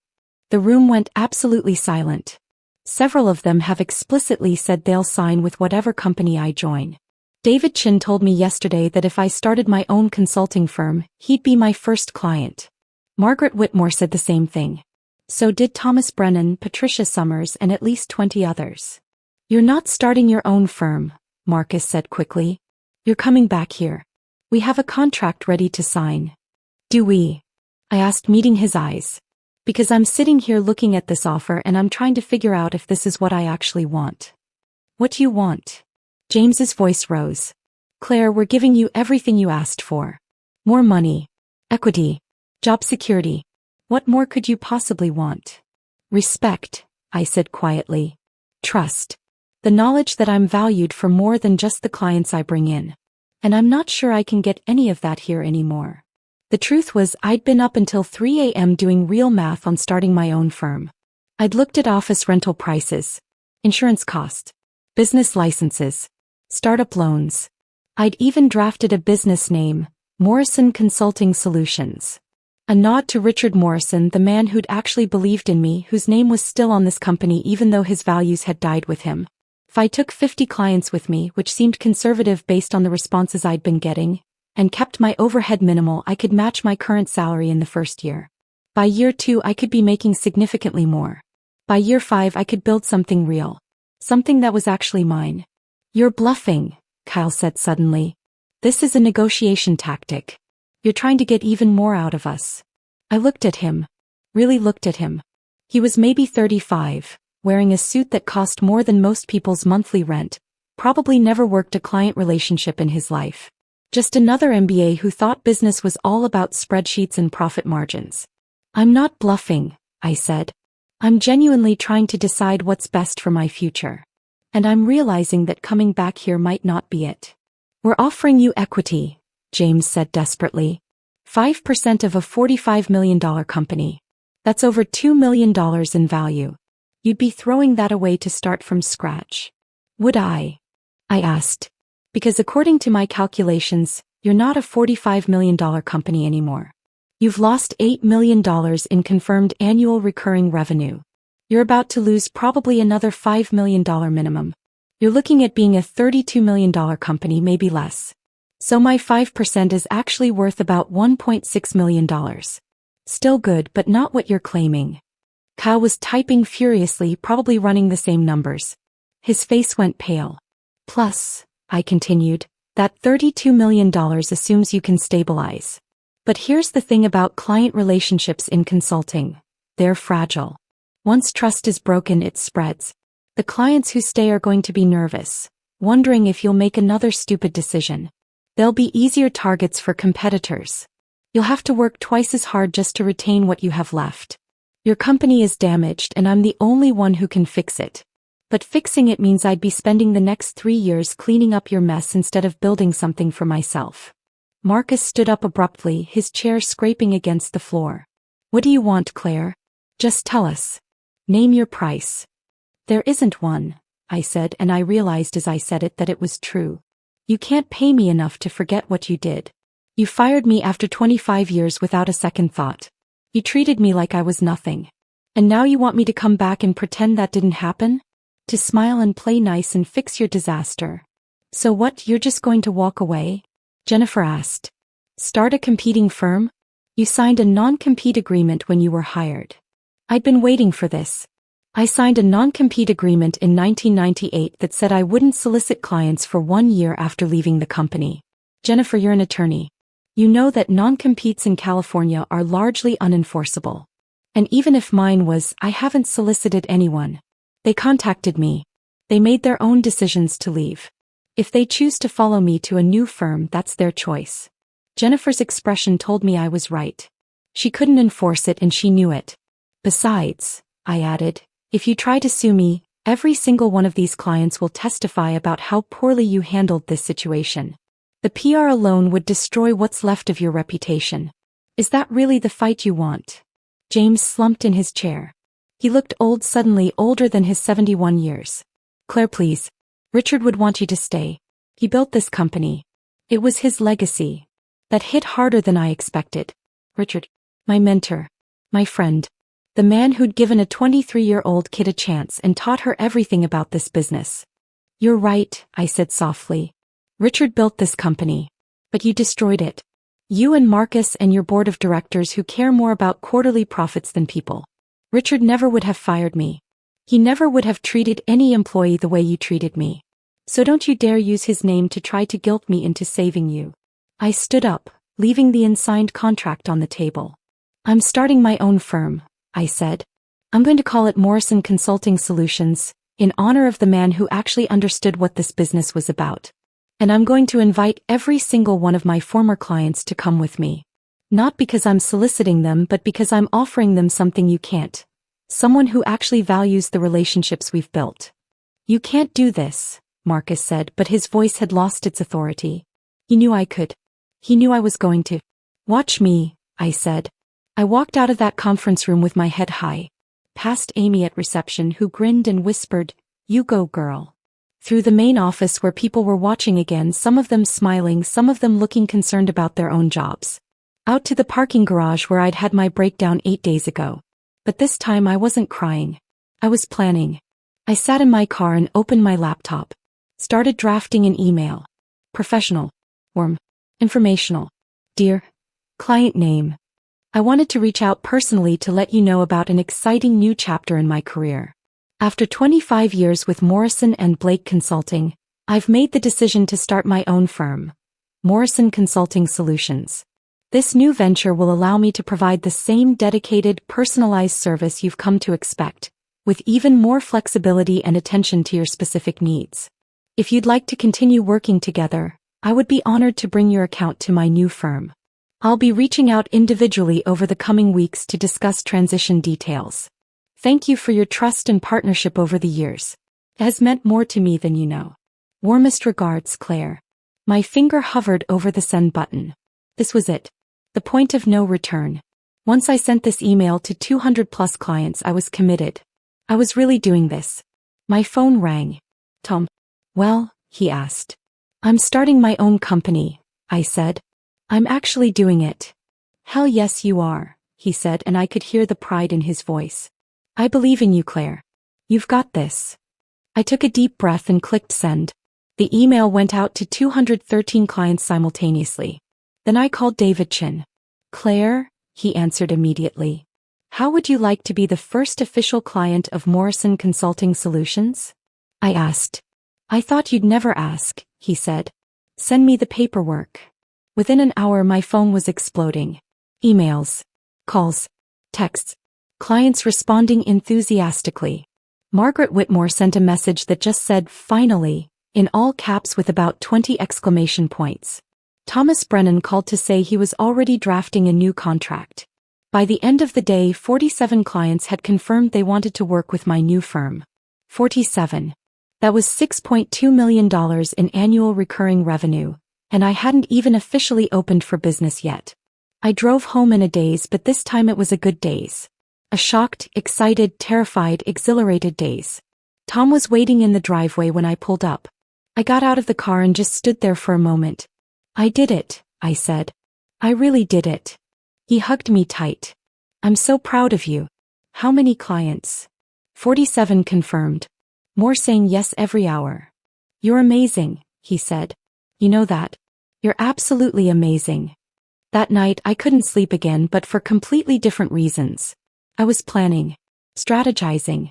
[SPEAKER 1] The room went absolutely silent. Several of them have explicitly said they'll sign with whatever company I join. David Chin told me yesterday that if I started my own consulting firm, he'd be my first client. Margaret Whitmore said the same thing. So did Thomas Brennan, Patricia Summers, and at least 20 others. You're not starting your own firm, Marcus said quickly. You're coming back here. We have a contract ready to sign. Do we? I asked, meeting his eyes. Because I'm sitting here looking at this offer and I'm trying to figure out if this is what I actually want. What do you want? James's voice rose. Claire, we're giving you everything you asked for. More money. Equity. Job security. What more could you possibly want? Respect, I said quietly. Trust. The knowledge that I'm valued for more than just the clients I bring in. And I'm not sure I can get any of that here anymore. The truth was, I'd been up until 3 a.m. doing real math on starting my own firm. I'd looked at office rental prices, insurance cost, business licenses, startup loans. I'd even drafted a business name, Morrison Consulting Solutions. A nod to Richard Morrison, the man who'd actually believed in me, whose name was still on this company even though his values had died with him. If I took 50 clients with me, which seemed conservative based on the responses I'd been getting, and kept my overhead minimal, I could match my current salary in the first year. By year 2, I could be making significantly more. By year 5, I could build something real. Something that was actually mine. You're bluffing, Kyle said suddenly. This is a negotiation tactic. You're trying to get even more out of us. I looked at him. Really looked at him. He was maybe 35, wearing a suit that cost more than most people's monthly rent, probably never worked a client relationship in his life. Just another MBA who thought business was all about spreadsheets and profit margins. I'm not bluffing, I said. I'm genuinely trying to decide what's best for my future. And I'm realizing that coming back here might not be it. We're offering you equity, James said desperately. 5% of a $45 million company. That's over $2 million in value. You'd be throwing that away to start from scratch. Would I? I asked. Because according to my calculations, you're not a $45 million company anymore. You've lost $8 million in confirmed annual recurring revenue. You're about to lose probably another $5 million minimum. You're looking at being a $32 million company, maybe less. So my 5% is actually worth about $1.6 million. Still good, but not what you're claiming. Kyle was typing furiously, probably running the same numbers. His face went pale. Plus, I continued, that $32 million assumes you can stabilize. But here's the thing about client relationships in consulting. They're fragile. Once trust is broken, it spreads. The clients who stay are going to be nervous, wondering if you'll make another stupid decision. They'll be easier targets for competitors. You'll have to work twice as hard just to retain what you have left. Your company is damaged and I'm the only one who can fix it. But fixing it means I'd be spending the next 3 years cleaning up your mess instead of building something for myself. Marcus stood up abruptly, his chair scraping against the floor. What do you want, Claire? Just tell us. Name your price. There isn't one, I said, and I realized as I said it that it was true. You can't pay me enough to forget what you did. You fired me after 25 years without a second thought. You treated me like I was nothing. And now you want me to come back and pretend that didn't happen? To smile and play nice and fix your disaster. So what, you're just going to walk away? Jennifer asked. Start a competing firm? You signed a non-compete agreement when you were hired. I'd been waiting for this. I signed a non-compete agreement in 1998 that said I wouldn't solicit clients for 1 year after leaving the company. Jennifer, you're an attorney. You know that non-competes in California are largely unenforceable. And even if mine was, I haven't solicited anyone. They contacted me. They made their own decisions to leave. If they choose to follow me to a new firm, that's their choice. Jennifer's expression told me I was right. She couldn't enforce it and she knew it. Besides, I added, if you try to sue me, every single one of these clients will testify about how poorly you handled this situation. The PR alone would destroy what's left of your reputation. Is that really the fight you want? James slumped in his chair. He looked old, suddenly older than his 71 years. Claire, please. Richard would want you to stay. He built this company. It was his legacy. That hit harder than I expected. Richard, my mentor, my friend. The man who'd given a 23-year-old kid a chance and taught her everything about this business. You're right, I said softly. Richard built this company. But you destroyed it. You and Marcus and your board of directors who care more about quarterly profits than people. Richard never would have fired me. He never would have treated any employee the way you treated me. So don't you dare use his name to try to guilt me into saving you. I stood up, leaving the unsigned contract on the table. I'm starting my own firm, I said. I'm going to call it Morrison Consulting Solutions, in honor of the man who actually understood what this business was about. And I'm going to invite every single one of my former clients to come with me. Not because I'm soliciting them, but because I'm offering them something you can't. Someone who actually values the relationships we've built. You can't do this, Marcus said, but his voice had lost its authority. He knew I could. He knew I was going to. Watch me, I said. I walked out of that conference room with my head high, past Amy at reception who grinned and whispered, "You go, girl." Through the main office where people were watching again, some of them smiling, some of them looking concerned about their own jobs. Out to the parking garage where I'd had my breakdown 8 days ago. But this time I wasn't crying. I was planning. I sat in my car and opened my laptop. Started drafting an email. Professional. Warm. Informational. Dear client name. I wanted to reach out personally to let you know about an exciting new chapter in my career. After 25 years with Morrison & Blake Consulting, I've made the decision to start my own firm, Morrison Consulting Solutions. This new venture will allow me to provide the same dedicated, personalized service you've come to expect, with even more flexibility and attention to your specific needs. If you'd like to continue working together, I would be honored to bring your account to my new firm. I'll be reaching out individually over the coming weeks to discuss transition details. Thank you for your trust and partnership over the years. It has meant more to me than you know. Warmest regards, Claire. My finger hovered over the send button. This was it. The point of no return. Once I sent this email to 200+ clients, I was committed. I was really doing this. My phone rang. Tom. Well, he asked. I'm starting my own company, I said. I'm actually doing it. Hell yes you are, he said, and I could hear the pride in his voice. I believe in you, Claire. You've got this. I took a deep breath and clicked send. The email went out to 213 clients simultaneously. Then I called David Chin. Claire, he answered immediately. How would you like to be the first official client of Morrison Consulting Solutions? I asked. I thought you'd never ask, he said. Send me the paperwork. Within an hour my phone was exploding. Emails, calls, texts, clients responding enthusiastically. Margaret Whitmore sent a message that just said, finally, in all caps with about 20 exclamation points. Thomas Brennan called to say he was already drafting a new contract. By the end of the day, 47 clients had confirmed they wanted to work with my new firm. 47. That was $6.2 million in annual recurring revenue, and I hadn't even officially opened for business yet. I drove home in a daze, but this time it was a good daze. A shocked, excited, terrified, exhilarated daze. Tom was waiting in the driveway when I pulled up. I got out of the car and just stood there for a moment. I did it, I said. I really did it. He hugged me tight. I'm so proud of you. How many clients? 47 confirmed. More saying yes every hour. You're amazing, he said. You know that? You're absolutely amazing. That night I couldn't sleep again, but for completely different reasons. I was planning, strategizing,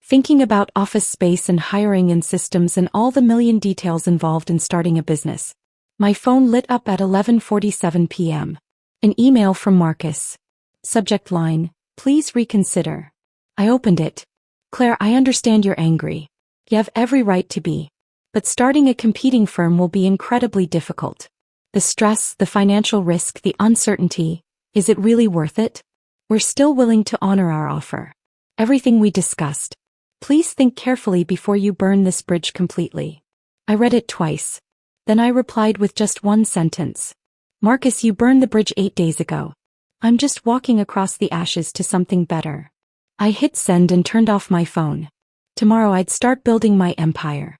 [SPEAKER 1] thinking about office space and hiring and systems and all the million details involved in starting a business. My phone lit up at 11:47 p.m. An email from Marcus. Subject line, please reconsider. I opened it. Claire, I understand you're angry. You have every right to be. But starting a competing firm will be incredibly difficult. The stress, the financial risk, the uncertainty, is it really worth it? We're still willing to honor our offer. Everything we discussed. Please think carefully before you burn this bridge completely. I read it twice. Then I replied with just one sentence. Marcus, you burned the bridge 8 days ago. I'm just walking across the ashes to something better. I hit send and turned off my phone. Tomorrow I'd start building my empire.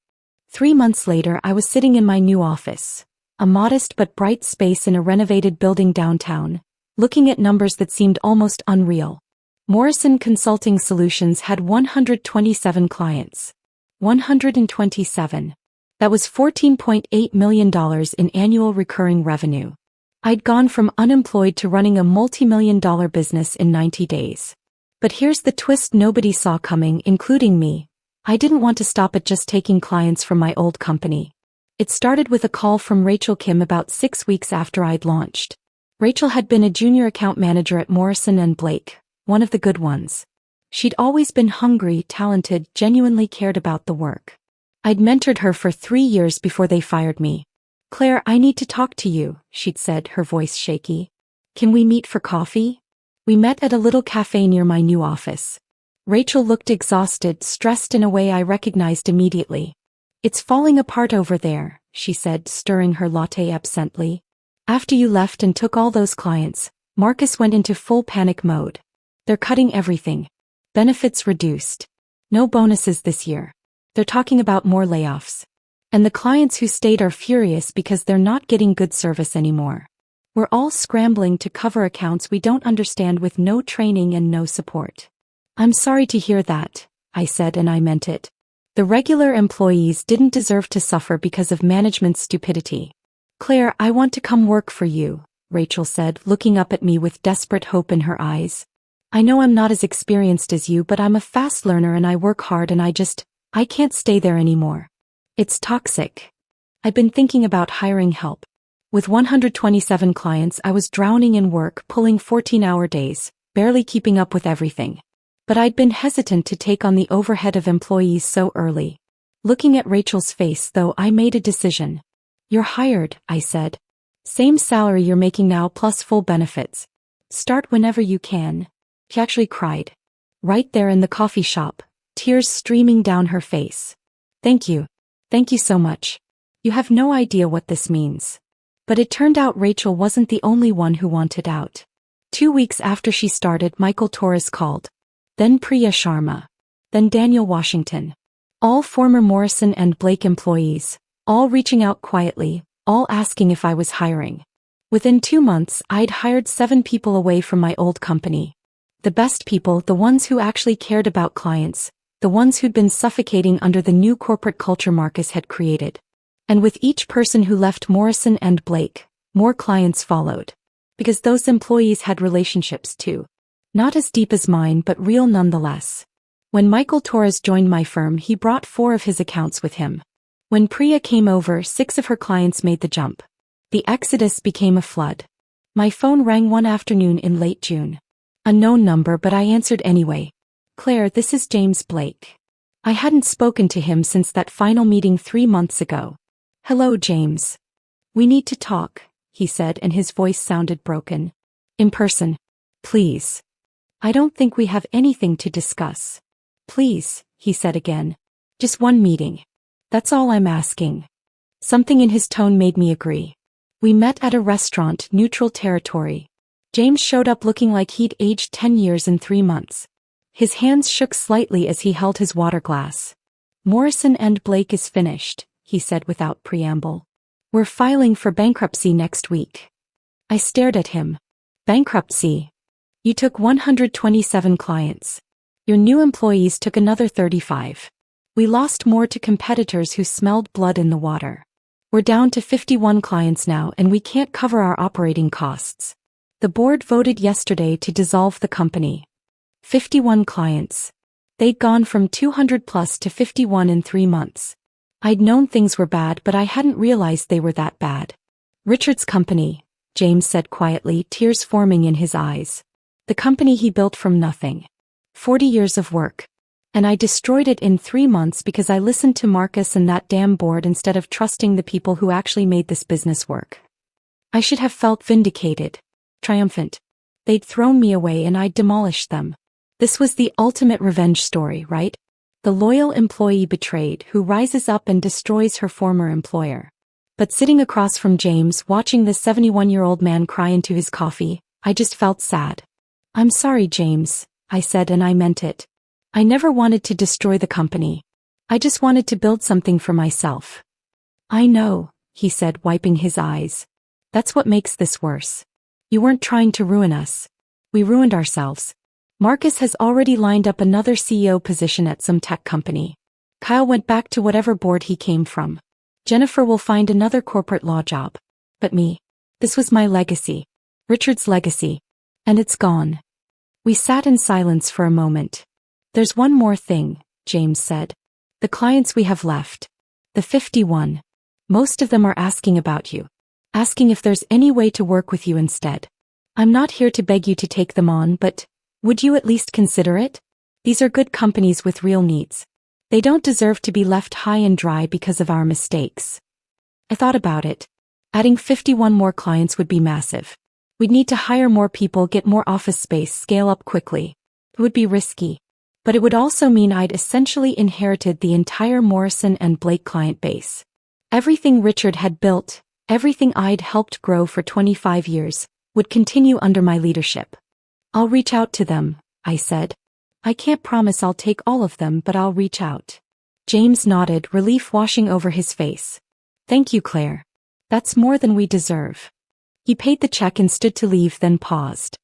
[SPEAKER 1] 3 months later I was sitting in my new office, a modest but bright space in a renovated building downtown, looking at numbers that seemed almost unreal. Morrison Consulting Solutions had 127 clients. 127. That was $14.8 million in annual recurring revenue. I'd gone from unemployed to running a multi-million-dollar business in 90 days. But here's the twist nobody saw coming, including me. I didn't want to stop at just taking clients from my old company. It started with a call from Rachel Kim about 6 weeks after I'd launched. Rachel had been a junior account manager at Morrison & Blake, one of the good ones. She'd always been hungry, talented, genuinely cared about the work. I'd mentored her for 3 years before they fired me. Claire, I need to talk to you, she'd said, her voice shaky. Can we meet for coffee? We met at a little cafe near my new office. Rachel looked exhausted, stressed in a way I recognized immediately. It's falling apart over there, she said, stirring her latte absently. After you left and took all those clients, Marcus went into full panic mode. They're cutting everything. Benefits reduced. No bonuses this year. They're talking about more layoffs. And the clients who stayed are furious because they're not getting good service anymore. We're all scrambling to cover accounts we don't understand with no training and no support. I'm sorry to hear that, I said, and I meant it. The regular employees didn't deserve to suffer because of management's stupidity. Claire, I want to come work for you, Rachel said, looking up at me with desperate hope in her eyes. I know I'm not as experienced as you, but I'm a fast learner and I work hard and I can't stay there anymore. It's toxic. I've been thinking about hiring help. With 127 clients, I was drowning in work, pulling 14-hour days, barely keeping up with everything. But I'd been hesitant to take on the overhead of employees so early. Looking at Rachel's face, though, I made a decision. You're hired, I said. Same salary you're making now plus full benefits. Start whenever you can. She actually cried. Right there in the coffee shop, tears streaming down her face. Thank you. Thank you so much. You have no idea what this means. But it turned out Rachel wasn't the only one who wanted out. 2 weeks after she started, Michael Torres called. Then Priya Sharma. Then Daniel Washington. All former Morrison and Blake employees, all reaching out quietly, all asking if I was hiring. Within 2 months, I'd hired 7 people away from my old company. The best people, the ones who actually cared about clients, the ones who'd been suffocating under the new corporate culture Marcus had created. And with each person who left Morrison and Blake, more clients followed. Because those employees had relationships too. Not as deep as mine, but real nonetheless. When Michael Torres joined my firm, he brought 4 of his accounts with him. When Priya came over, 6 of her clients made the jump. The exodus became a flood. My phone rang one afternoon in late June. Unknown number, but I answered anyway. Claire, this is James Blake. I hadn't spoken to him since that final meeting 3 months ago. Hello, James. We need to talk, he said, and his voice sounded broken. In person. Please. I don't think we have anything to discuss. Please, he said again. Just one meeting. That's all I'm asking. Something in his tone made me agree. We met at a restaurant, neutral territory. James showed up looking like he'd aged 10 years in 3 months. His hands shook slightly as he held his water glass. Morrison and Blake is finished, he said without preamble. We're filing for bankruptcy next week. I stared at him. Bankruptcy? You took 127 clients. Your new employees took another 35. We lost more to competitors who smelled blood in the water. We're down to 51 clients now and we can't cover our operating costs. The board voted yesterday to dissolve the company. 51 clients. They'd gone from 200 plus to 51 in 3 months. I'd known things were bad, but I hadn't realized they were that bad. Richard's company, James said quietly, tears forming in his eyes. The company he built from nothing. 40 years of work. And I destroyed it in 3 months because I listened to Marcus and that damn board instead of trusting the people who actually made this business work. I should have felt vindicated. Triumphant. They'd thrown me away and I'd demolished them. This was the ultimate revenge story, right? The loyal employee betrayed who rises up and destroys her former employer. But sitting across from James, watching this 71-year-old man cry into his coffee, I just felt sad. I'm sorry, James, I said, and I meant it. I never wanted to destroy the company. I just wanted to build something for myself. I know, he said, wiping his eyes. That's what makes this worse. You weren't trying to ruin us. We ruined ourselves. Marcus has already lined up another CEO position at some tech company. Kyle went back to whatever board he came from. Jennifer will find another corporate law job. But me. This was my legacy. Richard's legacy. And it's gone. We sat in silence for a moment. There's one more thing, James said. The clients we have left. The 51. Most of them are asking about you. Asking if there's any way to work with you instead. I'm not here to beg you to take them on, but would you at least consider it? These are good companies with real needs. They don't deserve to be left high and dry because of our mistakes. I thought about it. Adding 51 more clients would be massive. We'd need to hire more people, get more office space, scale up quickly. It would be risky. But it would also mean I'd essentially inherited the entire Morrison and Blake client base. Everything Richard had built, everything I'd helped grow for 25 years, would continue under my leadership. I'll reach out to them, I said. I can't promise I'll take all of them, but I'll reach out. James nodded, relief washing over his face. Thank you, Claire. That's more than we deserve. He paid the check and stood to leave, then paused.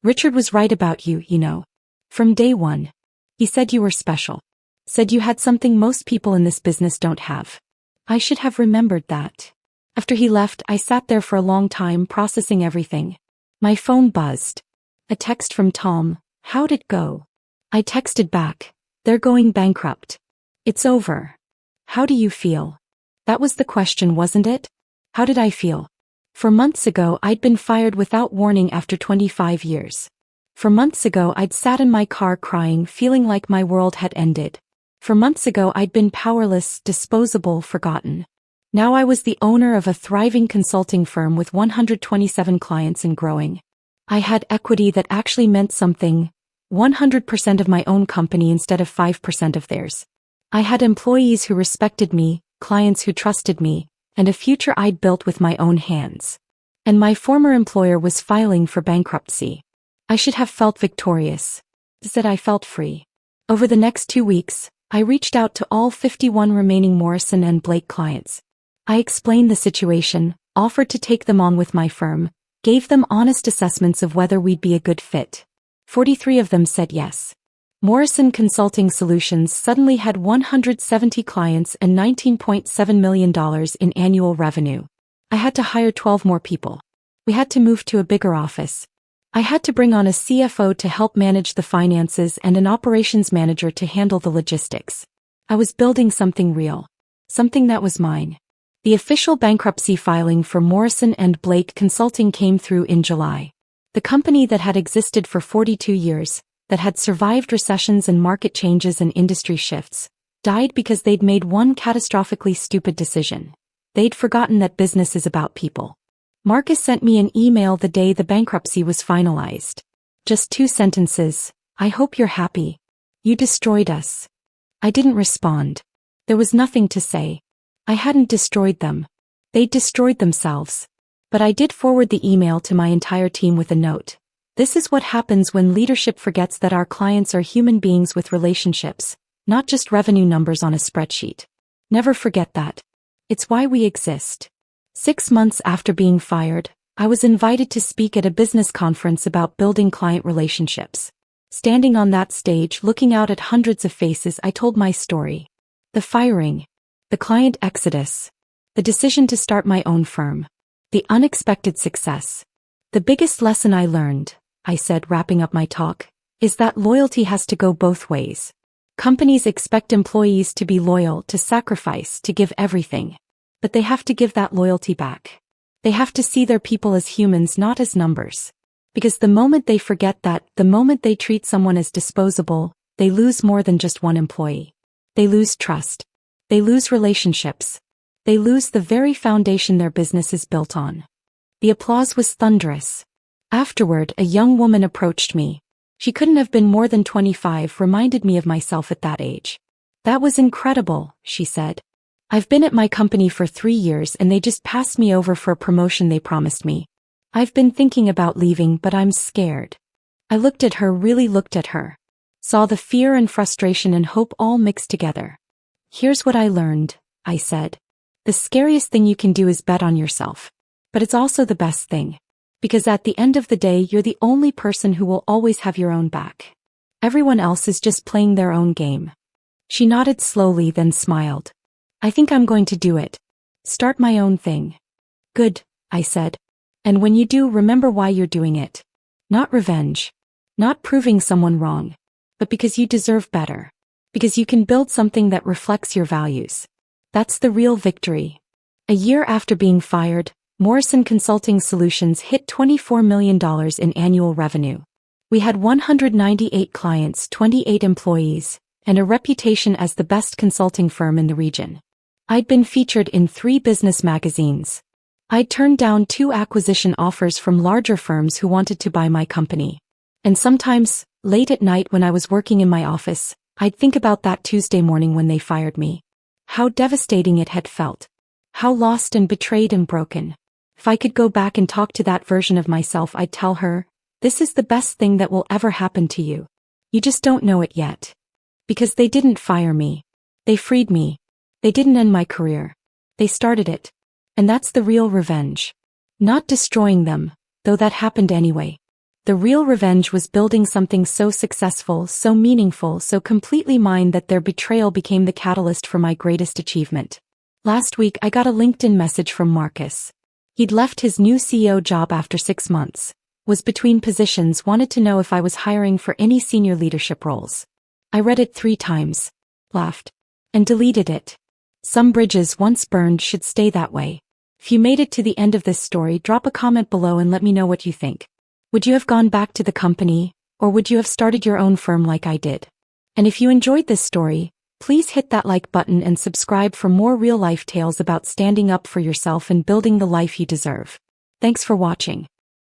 [SPEAKER 1] Richard was right about you, you know. From day one. He said you were special. Said you had something most people in this business don't have. I should have remembered that. After he left, I sat there for a long time processing everything. My phone buzzed. A text from Tom. How'd it go? I texted back. They're going bankrupt. It's over. How do you feel? That was the question, wasn't it? How did I feel? For months ago, I'd been fired without warning after 25 years. For months ago, I'd sat in my car crying, feeling like my world had ended. For months ago, I'd been powerless, disposable, forgotten. Now I was the owner of a thriving consulting firm with 127 clients and growing. I had equity that actually meant something, 100% of my own company instead of 5% of theirs. I had employees who respected me, clients who trusted me, and a future I'd built with my own hands. And my former employer was filing for bankruptcy. I should have felt victorious. Instead, I felt free. Over the next 2 weeks, I reached out to all 51 remaining Morrison and Blake clients. I explained the situation, offered to take them on with my firm, gave them honest assessments of whether we'd be a good fit. 43 of them said yes. Morrison Consulting Solutions suddenly had 170 clients and $19.7 million in annual revenue. I had to hire 12 more people. We had to move to a bigger office. I had to bring on a CFO to help manage the finances and an operations manager to handle the logistics. I was building something real. Something that was mine. The official bankruptcy filing for Morrison and Blake Consulting came through in July. The company that had existed for 42 years, that had survived recessions and market changes and industry shifts, died because they'd made one catastrophically stupid decision. They'd forgotten that business is about people. Marcus sent me an email the day the bankruptcy was finalized. Just 2 sentences. I hope you're happy. You destroyed us. I didn't respond. There was nothing to say. I hadn't destroyed them. They'd destroyed themselves. But I did forward the email to my entire team with a note. This is what happens when leadership forgets that our clients are human beings with relationships, not just revenue numbers on a spreadsheet. Never forget that. It's why we exist. 6 months after being fired, I was invited to speak at a business conference about building client relationships. Standing on that stage, looking out at hundreds of faces, I told my story. The firing. The client exodus. The decision to start my own firm. The unexpected success. The biggest lesson I learned, I said, wrapping up my talk, is that loyalty has to go both ways. Companies expect employees to be loyal, to sacrifice, to give everything. But they have to give that loyalty back. They have to see their people as humans, not as numbers. Because the moment they forget that, the moment they treat someone as disposable, they lose more than just one employee. They lose trust. They lose relationships. They lose the very foundation their business is built on. The applause was thunderous. Afterward, a young woman approached me. She couldn't have been more than 25, reminded me of myself at that age. That was incredible, she said. I've been at my company for 3 years and they just passed me over for a promotion they promised me. I've been thinking about leaving, but I'm scared. I looked at her, really looked at her. Saw the fear and frustration and hope all mixed together. Here's what I learned, I said. The scariest thing you can do is bet on yourself. But it's also the best thing. Because at the end of the day, you're the only person who will always have your own back. Everyone else is just playing their own game. She nodded slowly, then smiled. I think I'm going to do it. Start my own thing. Good, I said. And when you do, remember why you're doing it. Not revenge. Not proving someone wrong. But because you deserve better. Because you can build something that reflects your values. That's the real victory. A year after being fired, Morrison Consulting Solutions hit $24 million in annual revenue. We had 198 clients, 28 employees, and a reputation as the best consulting firm in the region. I'd been featured in 3 business magazines. I'd turned down 2 acquisition offers from larger firms who wanted to buy my company. And sometimes, late at night when I was working in my office, I'd think about that Tuesday morning when they fired me. How devastating it had felt. How lost and betrayed and broken. If I could go back and talk to that version of myself, I'd tell her, this is the best thing that will ever happen to you. You just don't know it yet. Because they didn't fire me. They freed me. They didn't end my career. They started it. And that's the real revenge. Not destroying them, though that happened anyway. The real revenge was building something so successful, so meaningful, so completely mine that their betrayal became the catalyst for my greatest achievement. Last week I got a LinkedIn message from Marcus. He'd left his new CEO job after 6 months, was between positions, wanted to know if I was hiring for any senior leadership roles. I read it 3 times, laughed, and deleted it. Some bridges once burned should stay that way. If you made it to the end of this story, drop a comment below and let me know what you think. Would you have gone back to the company, or would you have started your own firm like I did? And if you enjoyed this story, please hit that like button and subscribe for more real-life tales about standing up for yourself and building the life you deserve. Thanks for watching.